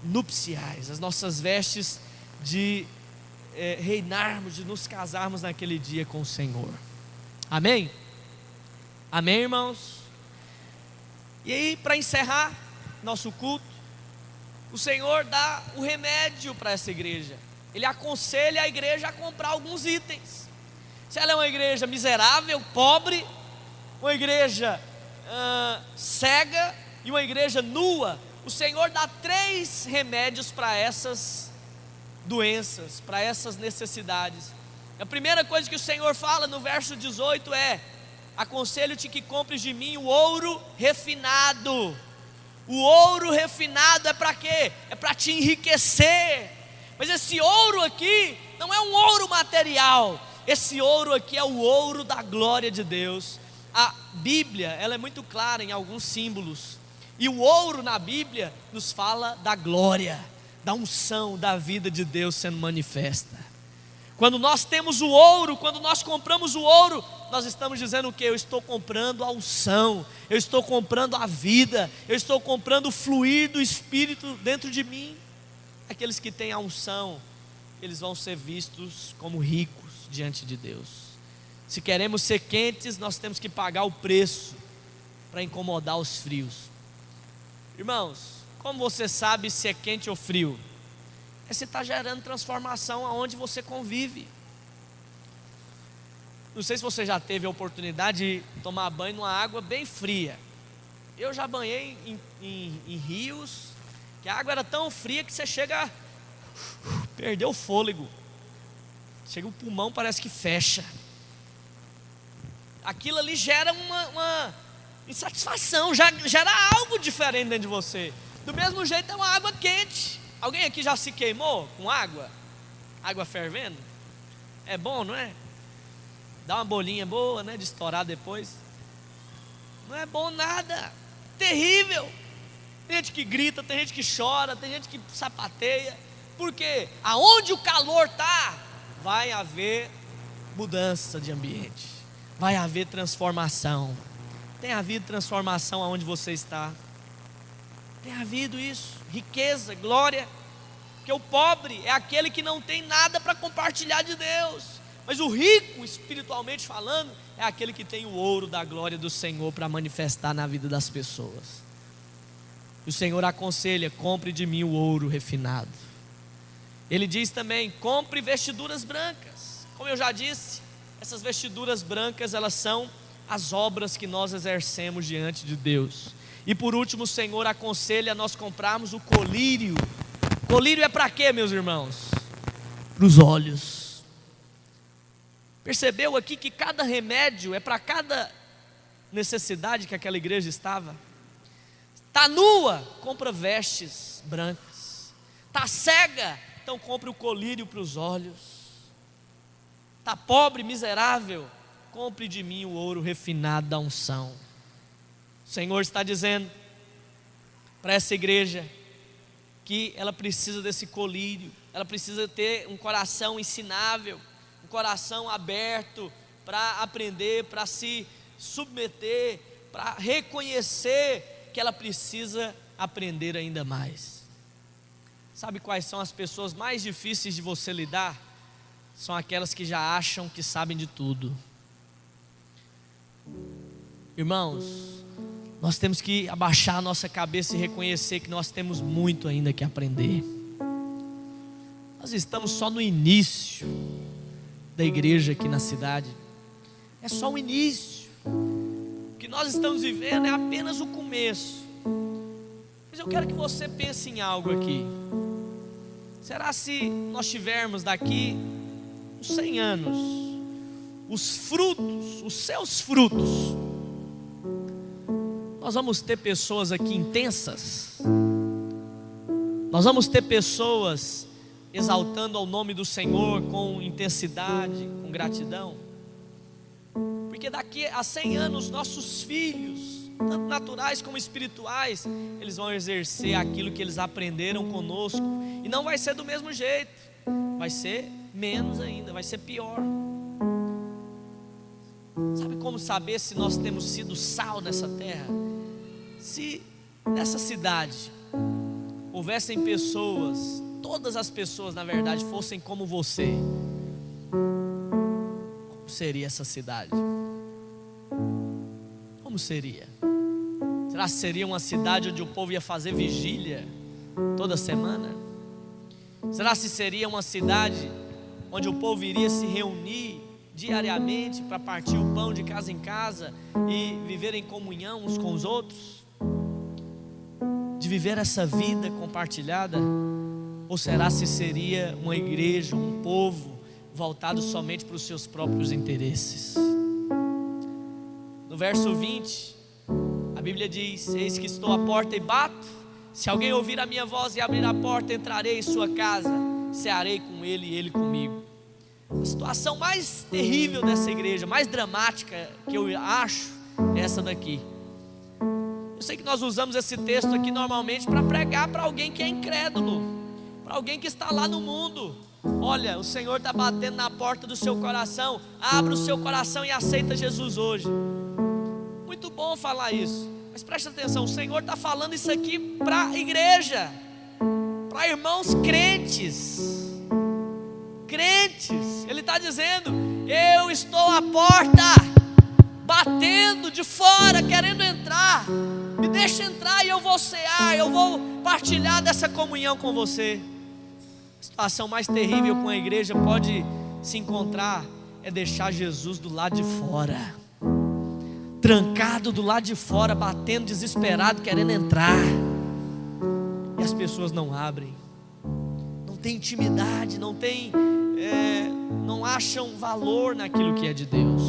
nupciais, as nossas vestes de reinarmos, de nos casarmos naquele dia com o Senhor. Amém? Amém, irmãos? E aí, para encerrar nosso culto, o Senhor dá o remédio para essa igreja. Ele aconselha a igreja a comprar alguns itens. Se ela é uma igreja miserável, pobre, uma igreja cega e uma igreja nua, o Senhor dá 3 remédios para essas doenças, para essas necessidades. A primeira coisa que o Senhor fala no verso 18 é: aconselho-te que compres de mim o ouro refinado. O ouro refinado é para quê? É para te enriquecer. Mas esse ouro aqui não é um ouro material. Esse ouro aqui é o ouro da glória de Deus. A Bíblia, ela é muito clara em alguns símbolos. E o ouro na Bíblia nos fala da glória, da unção, da vida de Deus sendo manifesta. Quando nós temos o ouro, quando nós compramos o ouro, nós estamos dizendo o quê? Eu estou comprando a unção, eu estou comprando a vida, eu estou comprando o fluir do Espírito dentro de mim. Aqueles que têm a unção, eles vão ser vistos como ricos diante de Deus. Se queremos ser quentes, nós temos que pagar o preço para incomodar os frios. Irmãos, como você sabe se é quente ou frio? Você está gerando transformação aonde você convive. Não sei se você já teve a oportunidade de tomar banho numa água bem fria. Eu já banhei em rios, que a água era tão fria que você chega a perder o fôlego. Chega o pulmão, parece que fecha. Aquilo ali gera uma insatisfação, gera algo diferente dentro de você. Do mesmo jeito é uma água quente. Alguém aqui já se queimou com água? Água fervendo? É bom, não é? Dá uma bolinha boa, né? De estourar depois. Não é bom nada. Terrível. Tem gente que grita, tem gente que chora, tem gente que sapateia. Porque aonde o calor está, vai haver mudança de ambiente. Vai haver transformação. Tem havido transformação aonde você está? Tem havido isso, riqueza, glória. Porque o pobre é aquele que não tem nada para compartilhar de Deus. Mas o rico, espiritualmente falando, é aquele que tem o ouro da glória do Senhor para manifestar na vida das pessoas. E o Senhor aconselha: compre de mim o ouro refinado. Ele diz também: compre vestiduras brancas. Como eu já disse, essas vestiduras brancas, elas são as obras que nós exercemos diante de Deus. E por último, o Senhor aconselha a nós comprarmos o colírio. Colírio é para quê, meus irmãos? Para os olhos. Percebeu aqui que cada remédio é para cada necessidade que aquela igreja estava? Está nua, compra vestes brancas. Está cega, então compre o colírio para os olhos. Está pobre, miserável, compre de mim o ouro refinado da unção. O Senhor está dizendo para essa igreja que ela precisa desse colírio, ela precisa ter um coração ensinável, um coração aberto para aprender, para se submeter, para reconhecer que ela precisa aprender ainda mais. Sabe quais são as pessoas mais difíceis de você lidar? São aquelas que já acham que sabem de tudo. Irmãos, nós temos que abaixar a nossa cabeça e reconhecer que nós temos muito ainda que aprender. Nós estamos só no início da igreja aqui na cidade. É só o início. O que nós estamos vivendo é apenas o começo. Mas eu quero que você pense em algo aqui. Será se nós tivermos daqui uns 100 anos, os frutos, os seus frutos, nós vamos ter pessoas aqui intensas? Nós vamos ter pessoas exaltando ao nome do Senhor com intensidade, com gratidão? Porque daqui a 100 anos, nossos filhos, tanto naturais como espirituais, eles vão exercer aquilo que eles aprenderam conosco, e não vai ser do mesmo jeito, vai ser menos ainda, vai ser pior. Sabe como saber se nós temos sido sal nessa terra? Se nessa cidade houvessem pessoas, todas as pessoas na verdade fossem como você, como seria essa cidade? Como seria? Será que seria uma cidade onde o povo ia fazer vigília toda semana? Será que seria uma cidade onde o povo iria se reunir diariamente para partir o pão de casa em casa e viver em comunhão uns com os outros? De viver essa vida compartilhada? Ou será se seria uma igreja, um povo voltado somente para os seus próprios interesses? No verso 20, a Bíblia diz: eis que estou à porta e bato, se alguém ouvir a minha voz e abrir a porta, entrarei em sua casa, cearei com ele e ele comigo. A situação mais terrível dessa igreja, mais dramática que eu acho, é essa daqui. Eu sei que nós usamos esse texto aqui normalmente para pregar para alguém que é incrédulo, para alguém que está lá no mundo. Olha, o Senhor está batendo na porta do seu coração, abra o seu coração e aceita Jesus hoje. Muito bom falar isso, mas preste atenção, o Senhor está falando isso aqui para a igreja, para irmãos crentes. Ele está dizendo: eu estou à porta, batendo de fora, querendo entrar, me deixa entrar e eu vou cear, eu vou partilhar dessa comunhão com você. A situação mais terrível com a igreja pode se encontrar é deixar Jesus do lado de fora, trancado do lado de fora, batendo desesperado, querendo entrar, e as pessoas não abrem, não tem intimidade, não acham valor naquilo que é de Deus.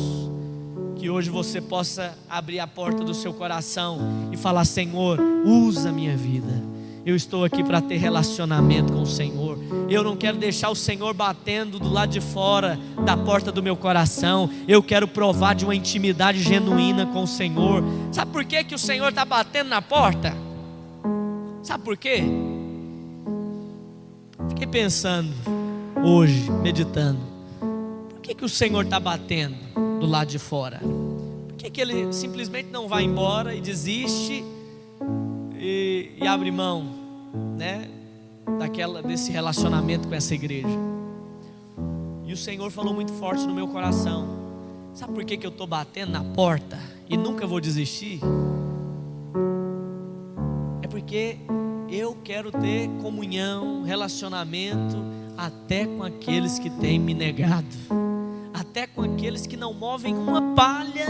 Que hoje você possa abrir a porta do seu coração e falar: Senhor, usa a minha vida, eu estou aqui para ter relacionamento com o Senhor. Eu não quero deixar o Senhor batendo do lado de fora da porta do meu coração. Eu quero provar de uma intimidade genuína com o Senhor. Sabe por que o Senhor está batendo na porta? Sabe por quê? Fiquei pensando hoje, meditando, por que o Senhor está batendo do lado de fora? Por que Ele simplesmente não vai embora e desiste e abre mão, né, desse relacionamento com essa igreja? E o Senhor falou muito forte no meu coração: sabe por que eu estou batendo na porta e nunca vou desistir? É porque eu quero ter comunhão, relacionamento até com aqueles que têm me negado, até com aqueles que não movem uma palha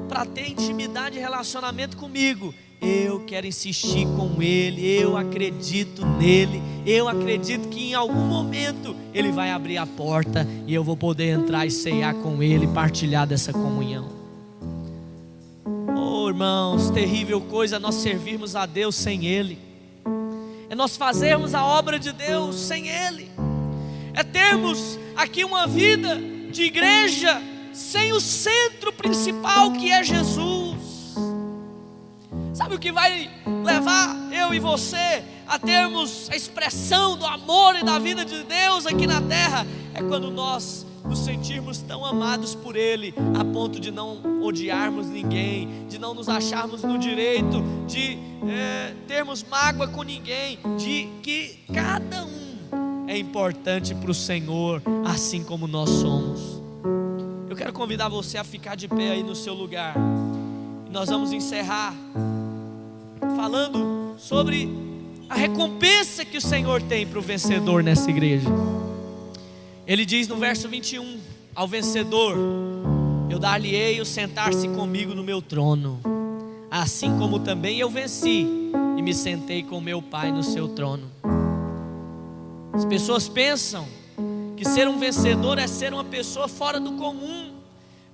para ter intimidade e relacionamento comigo. Eu quero insistir com Ele, eu acredito nele, eu acredito que em algum momento Ele vai abrir a porta e eu vou poder entrar e ceiar com Ele, partilhar dessa comunhão. Oh irmãos, terrível coisa nós servirmos a Deus sem Ele, é nós fazermos a obra de Deus sem Ele, é termos aqui uma vida de igreja sem o centro principal, que é Jesus. Sabe o que vai levar eu e você a termos a expressão do amor e da vida de Deus aqui na terra? É quando nós nos sentirmos tão amados por Ele, a ponto de não odiarmos ninguém, de não nos acharmos no direito de termos mágoa com ninguém, de que cada um é importante para o Senhor, assim como nós somos. Eu quero convidar você a ficar de pé aí no seu lugar. E nós vamos encerrar falando sobre a recompensa que o Senhor tem para o vencedor nessa igreja. Ele diz no verso 21: ao vencedor eu dar-lhe-ei o sentar-se comigo no meu trono, assim como também eu venci e me sentei com meu Pai no seu trono. As pessoas pensam que ser um vencedor é ser uma pessoa fora do comum,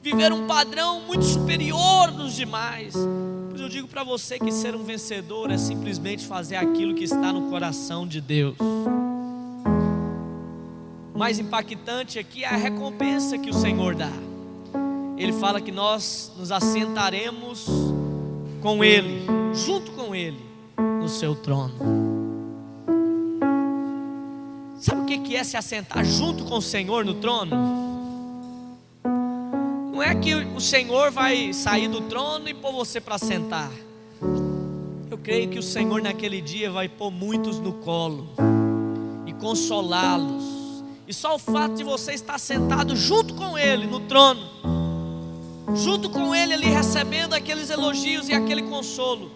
viver um padrão muito superior dos demais. Pois eu digo para você que ser um vencedor é simplesmente fazer aquilo que está no coração de Deus. O mais impactante aqui é a recompensa que o Senhor dá. Ele fala que nós nos assentaremos com Ele, junto com Ele, no seu trono. Sabe o que é se assentar junto com o Senhor no trono? Não é que o Senhor vai sair do trono e pôr você para sentar. Eu creio que o Senhor naquele dia vai pôr muitos no colo e consolá-los. E só o fato de você estar sentado junto com Ele no trono, junto com Ele ali recebendo aqueles elogios e aquele consolo,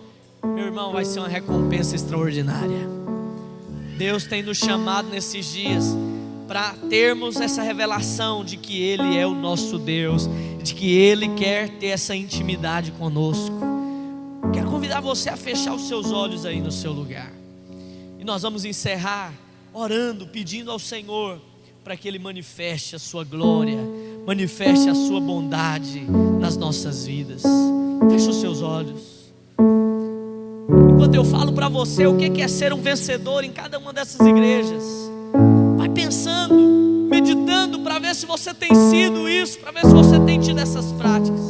meu irmão, vai ser uma recompensa extraordinária. Deus tem nos chamado nesses dias para termos essa revelação de que Ele é o nosso Deus, de que Ele quer ter essa intimidade conosco. Quero convidar você a fechar os seus olhos aí no seu lugar, e nós vamos encerrar orando, pedindo ao Senhor para que Ele manifeste a sua glória, manifeste a sua bondade nas nossas vidas. Feche os seus olhos. Enquanto eu falo para você o que é ser um vencedor em cada uma dessas igrejas, vai pensando, meditando para ver se você tem sido isso, para ver se você tem tido essas práticas.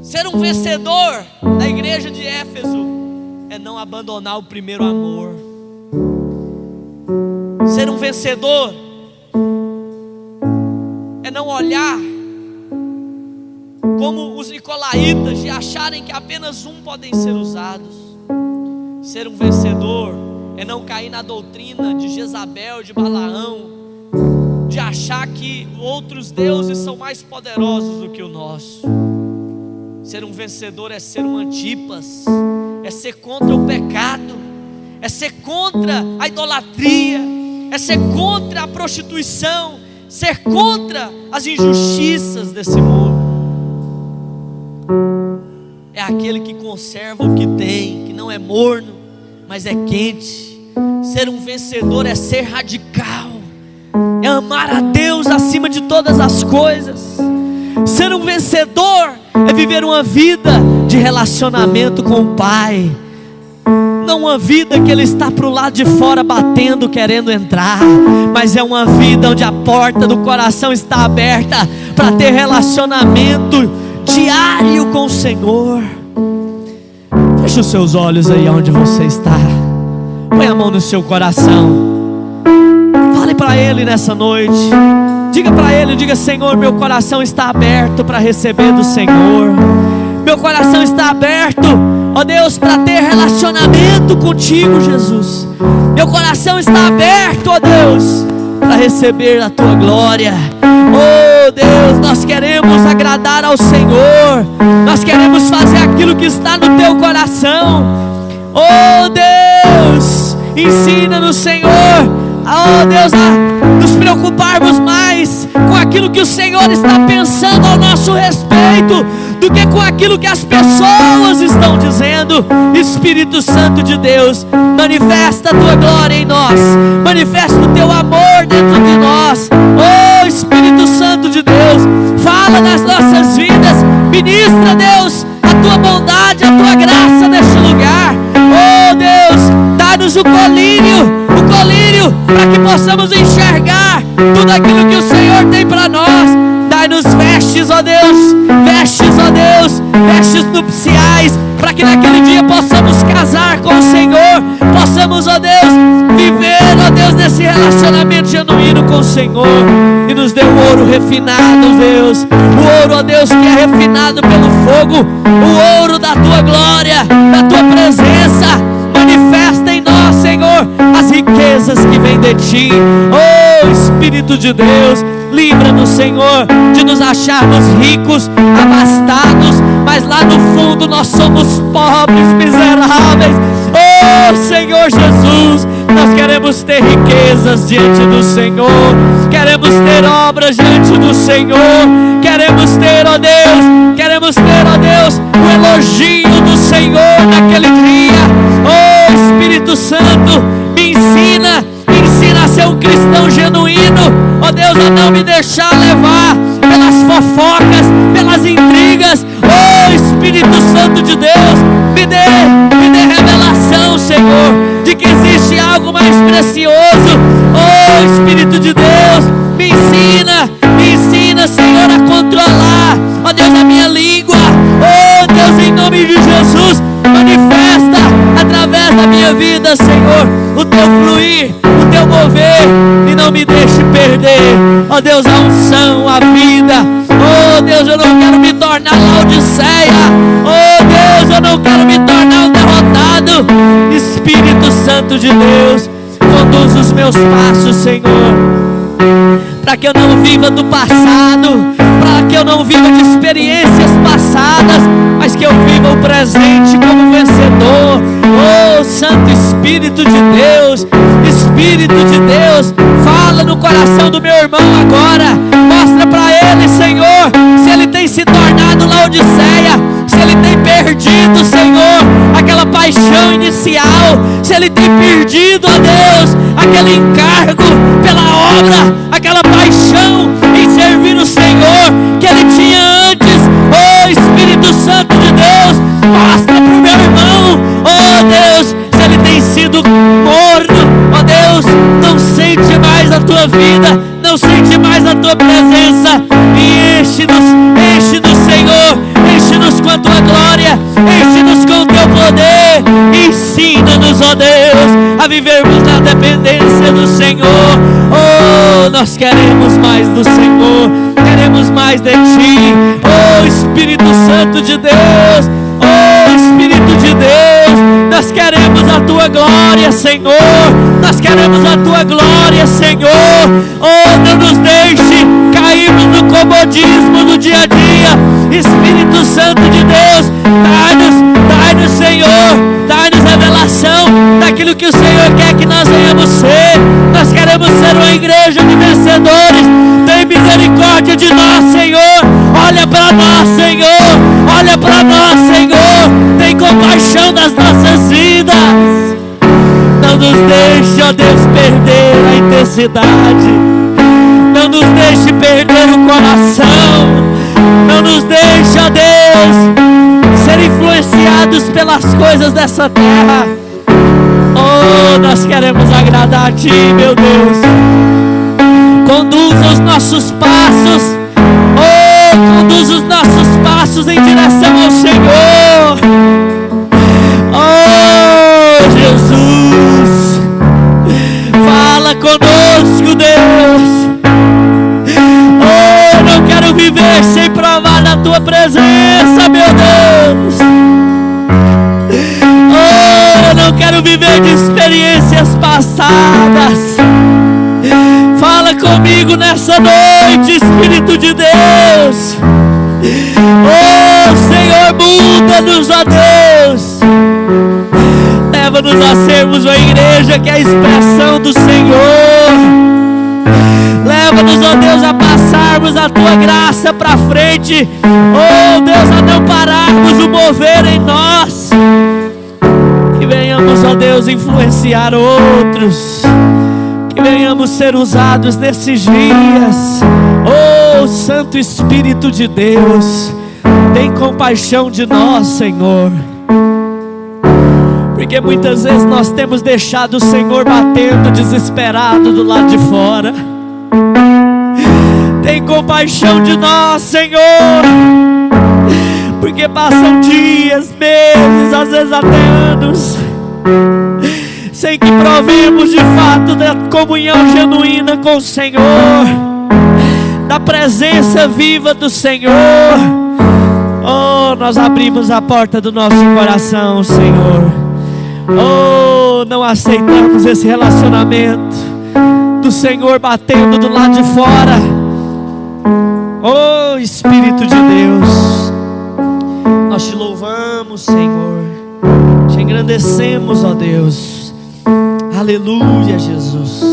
Ser um vencedor na igreja de Éfeso é não abandonar o primeiro amor. Ser um vencedor é não olhar como os nicolaítas, de acharem que apenas podem ser usados. Ser um vencedor é não cair na doutrina de Jezabel, de Balaão, de achar que outros deuses são mais poderosos do que o nosso. Ser um vencedor é ser um Antipas, é ser contra o pecado, é ser contra a idolatria, é ser contra a prostituição, ser contra as injustiças desse mundo. É aquele que conserva o que tem, que não é morno, mas é quente. Ser um vencedor é ser radical, é amar a Deus acima de todas as coisas. Ser um vencedor é viver uma vida de relacionamento com o Pai, não uma vida que Ele está para o lado de fora batendo, querendo entrar, mas é uma vida onde a porta do coração está aberta para ter relacionamento diário com o Senhor. Feche os seus olhos aí onde você está, põe a mão no seu coração, fale para Ele nessa noite, diga para Ele, diga: Senhor, meu coração está aberto para receber do Senhor, meu coração está aberto, ó Deus, para ter relacionamento contigo, Jesus. Meu coração está aberto, ó Deus, para receber a tua glória. Oh Deus, nós queremos agradar ao Senhor, nós queremos fazer aquilo que está no teu coração. Oh Deus, ensina-nos, Senhor, oh Deus, a nos preocuparmos mais com aquilo que o Senhor está pensando ao nosso respeito, do que com aquilo que as pessoas estão dizendo. Espírito Santo de Deus, manifesta a tua glória em nós, manifesta o teu amor dentro de nós. Oh Espírito Santo de Deus, fala nas nossas vidas, ministra, Deus, a tua bondade, a tua graça neste lugar. Oh Deus, dá-nos o colírio, para que possamos enxergar tudo aquilo que o Senhor tem para nós. Dai-nos vestes, ó Deus, vestes nupciais, para que naquele dia possamos casar com o Senhor, possamos, ó Deus, viver, ó Deus, nesse relacionamento genuíno com o Senhor. E nos dê o ouro refinado, Deus, o ouro, ó Deus, que é refinado pelo fogo, o ouro da tua glória, da tua presença. Manifesta em nós, Senhor, as riquezas que vêm de ti. Oh Espírito de Deus, livra-nos, Senhor, de nos acharmos ricos, abastados, mas lá no fundo nós somos pobres, miseráveis. Oh Senhor Jesus, nós queremos ter riquezas diante do Senhor, queremos ter obras diante do Senhor, queremos ter, ó Deus, o elogio do Senhor naquele dia. Espírito Santo, me ensina a ser um cristão genuíno, ó Deus, a não me deixar levar pelas fofocas, pelas intrigas. Ó Espírito Santo de Deus, me dê revelação, Senhor, de que existe algo mais precioso. Ó Espírito de Deus, me ensina, Senhor, a controlar, ó Deus, a minha língua. Ó Deus, em nome de Jesus, manifesta através da minha vida, Senhor, o teu fluir, o teu mover, e não me deixe perder, ó Deus, a unção, a vida. Ó Deus, eu não quero me tornar Laodiceia. Ó Deus, eu não quero me tornar um derrotado. Espírito Santo de Deus, conduz os meus passos, Senhor, para que eu não viva do passado, para que eu não viva de experiências passadas, mas que eu viva o presente como vencedor. Oh Santo Espírito de Deus, Espírito de Deus, fala no coração do meu irmão agora. Mostra para ele, Senhor, se ele tem se tornado Laodiceia, se ele tem perdido, Senhor, aquela paixão inicial, se ele tem perdido, ó Deus, aquele encargo pela obra, aquela paixão em servir o Senhor que ele tinha antes. Oh Espírito Santo de Deus, mostra para o meu irmão, oh Deus, se ele tem sido morno, ó Deus, não sente mais a tua vida, não sente mais a tua presença, e enche-nos, Senhor, enche-nos com a tua glória, enche-nos com o teu poder, ensina-nos, ó Deus, a vivermos na dependência do Senhor. Oh, nós queremos mais do Senhor, queremos mais de ti. Oh Espírito Santo de Deus, oh Espírito de Deus, nós queremos a tua glória, Senhor, nós queremos a tua glória, Senhor. Oh, não nos deixe cairmos no comodismo do dia a dia. Espírito Santo de Deus, dai-nos, Senhor, dai-nos revelação daquilo que o Senhor quer que nós venhamos ser. Nós queremos ser uma igreja de vencedores. Tem misericórdia de nós, Senhor. Olha para nós, Senhor. Olha para nós, Senhor. Tem compaixão das nossas vidas. Não nos deixe, ó Deus, perder a intensidade. Não nos deixe perder o coração. Não nos deixe, ó Deus, ser influenciados pelas coisas dessa terra. Oh, nós queremos agradar a Ti, meu Deus. Conduza os nossos passos. Oh, conduza os nossos passos em direção ao Senhor. Oh, Jesus, fala conosco, Deus. Oh, não quero viver sem provar da Tua presença, meu Deus. Oh, eu não quero viver de experiências passadas. Fala comigo nessa noite, Espírito de Deus. Oh, Senhor, muda-nos, ó Deus. Leva-nos a sermos uma igreja que é a expressão do Senhor. Leva-nos, ó Deus, a passarmos a Tua graça para frente. Oh, Deus, a não pararmos o mover em nós. Que venhamos, ó Deus, influenciar outros. Que venhamos ser usados nesses dias. Oh, Santo Espírito de Deus, tem compaixão de nós, Senhor. Porque muitas vezes nós temos deixado o Senhor batendo desesperado do lado de fora. Tem compaixão de nós, Senhor. Porque passam dias, meses, às vezes até anos, sem que provemos de fato da comunhão genuína com o Senhor, da presença viva do Senhor. Oh, nós abrimos a porta do nosso coração, Senhor. Oh, não aceitamos esse relacionamento do Senhor batendo do lado de fora. Oh, Espírito de Deus, nós Te louvamos, Senhor. Te engrandecemos, ó Deus. Aleluia, Jesus.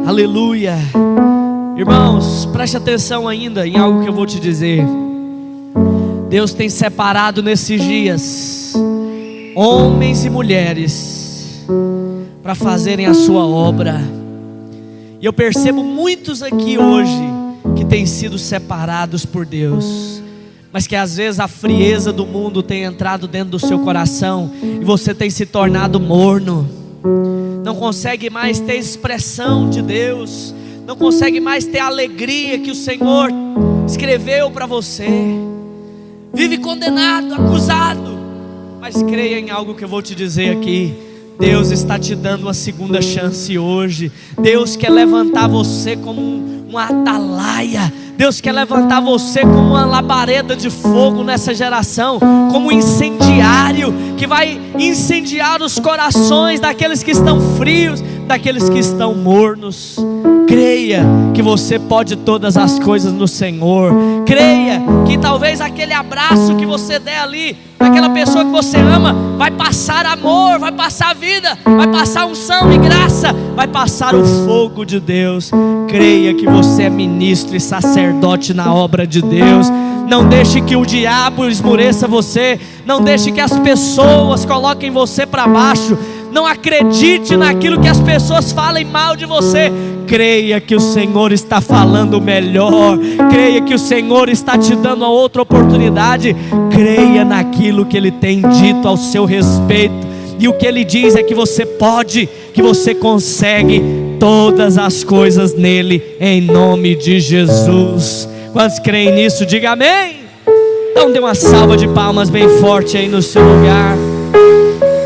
Aleluia. Irmãos, preste atenção ainda em algo que eu vou te dizer. Deus tem separado nesses dias homens e mulheres para fazerem a sua obra. E eu percebo muitos aqui hoje que têm sido separados por Deus, mas que às vezes a frieza do mundo tem entrado dentro do seu coração e você tem se tornado morno, não consegue mais ter expressão de Deus, não consegue mais ter a alegria que o Senhor escreveu para você. Vive condenado, acusado, mas creia em algo que eu vou te dizer aqui. Deus está te dando uma segunda chance hoje. Deus quer levantar você como uma atalaia. Deus quer levantar você como uma labareda de fogo nessa geração, como um incendiário que vai incendiar os corações daqueles que estão frios, daqueles que estão mornos. Creia que você pode todas as coisas no Senhor. Creia que talvez aquele abraço que você der ali, daquela pessoa que você ama, vai passar amor, vai passar vida, vai passar unção e graça, vai passar o fogo de Deus. Creia que você é ministro e sacerdote na obra de Deus. Não deixe que o diabo esmoreça você. Não deixe que as pessoas coloquem você para baixo. Não acredite naquilo que as pessoas falem mal de você. Creia que o Senhor está falando melhor. Creia que o Senhor está te dando uma outra oportunidade. Creia naquilo que Ele tem dito ao seu respeito. E o que Ele diz é que você pode, que você consegue todas as coisas nele, em nome de Jesus. Quantos creem nisso? Diga amém. Então dê uma salva de palmas bem forte aí no seu lugar.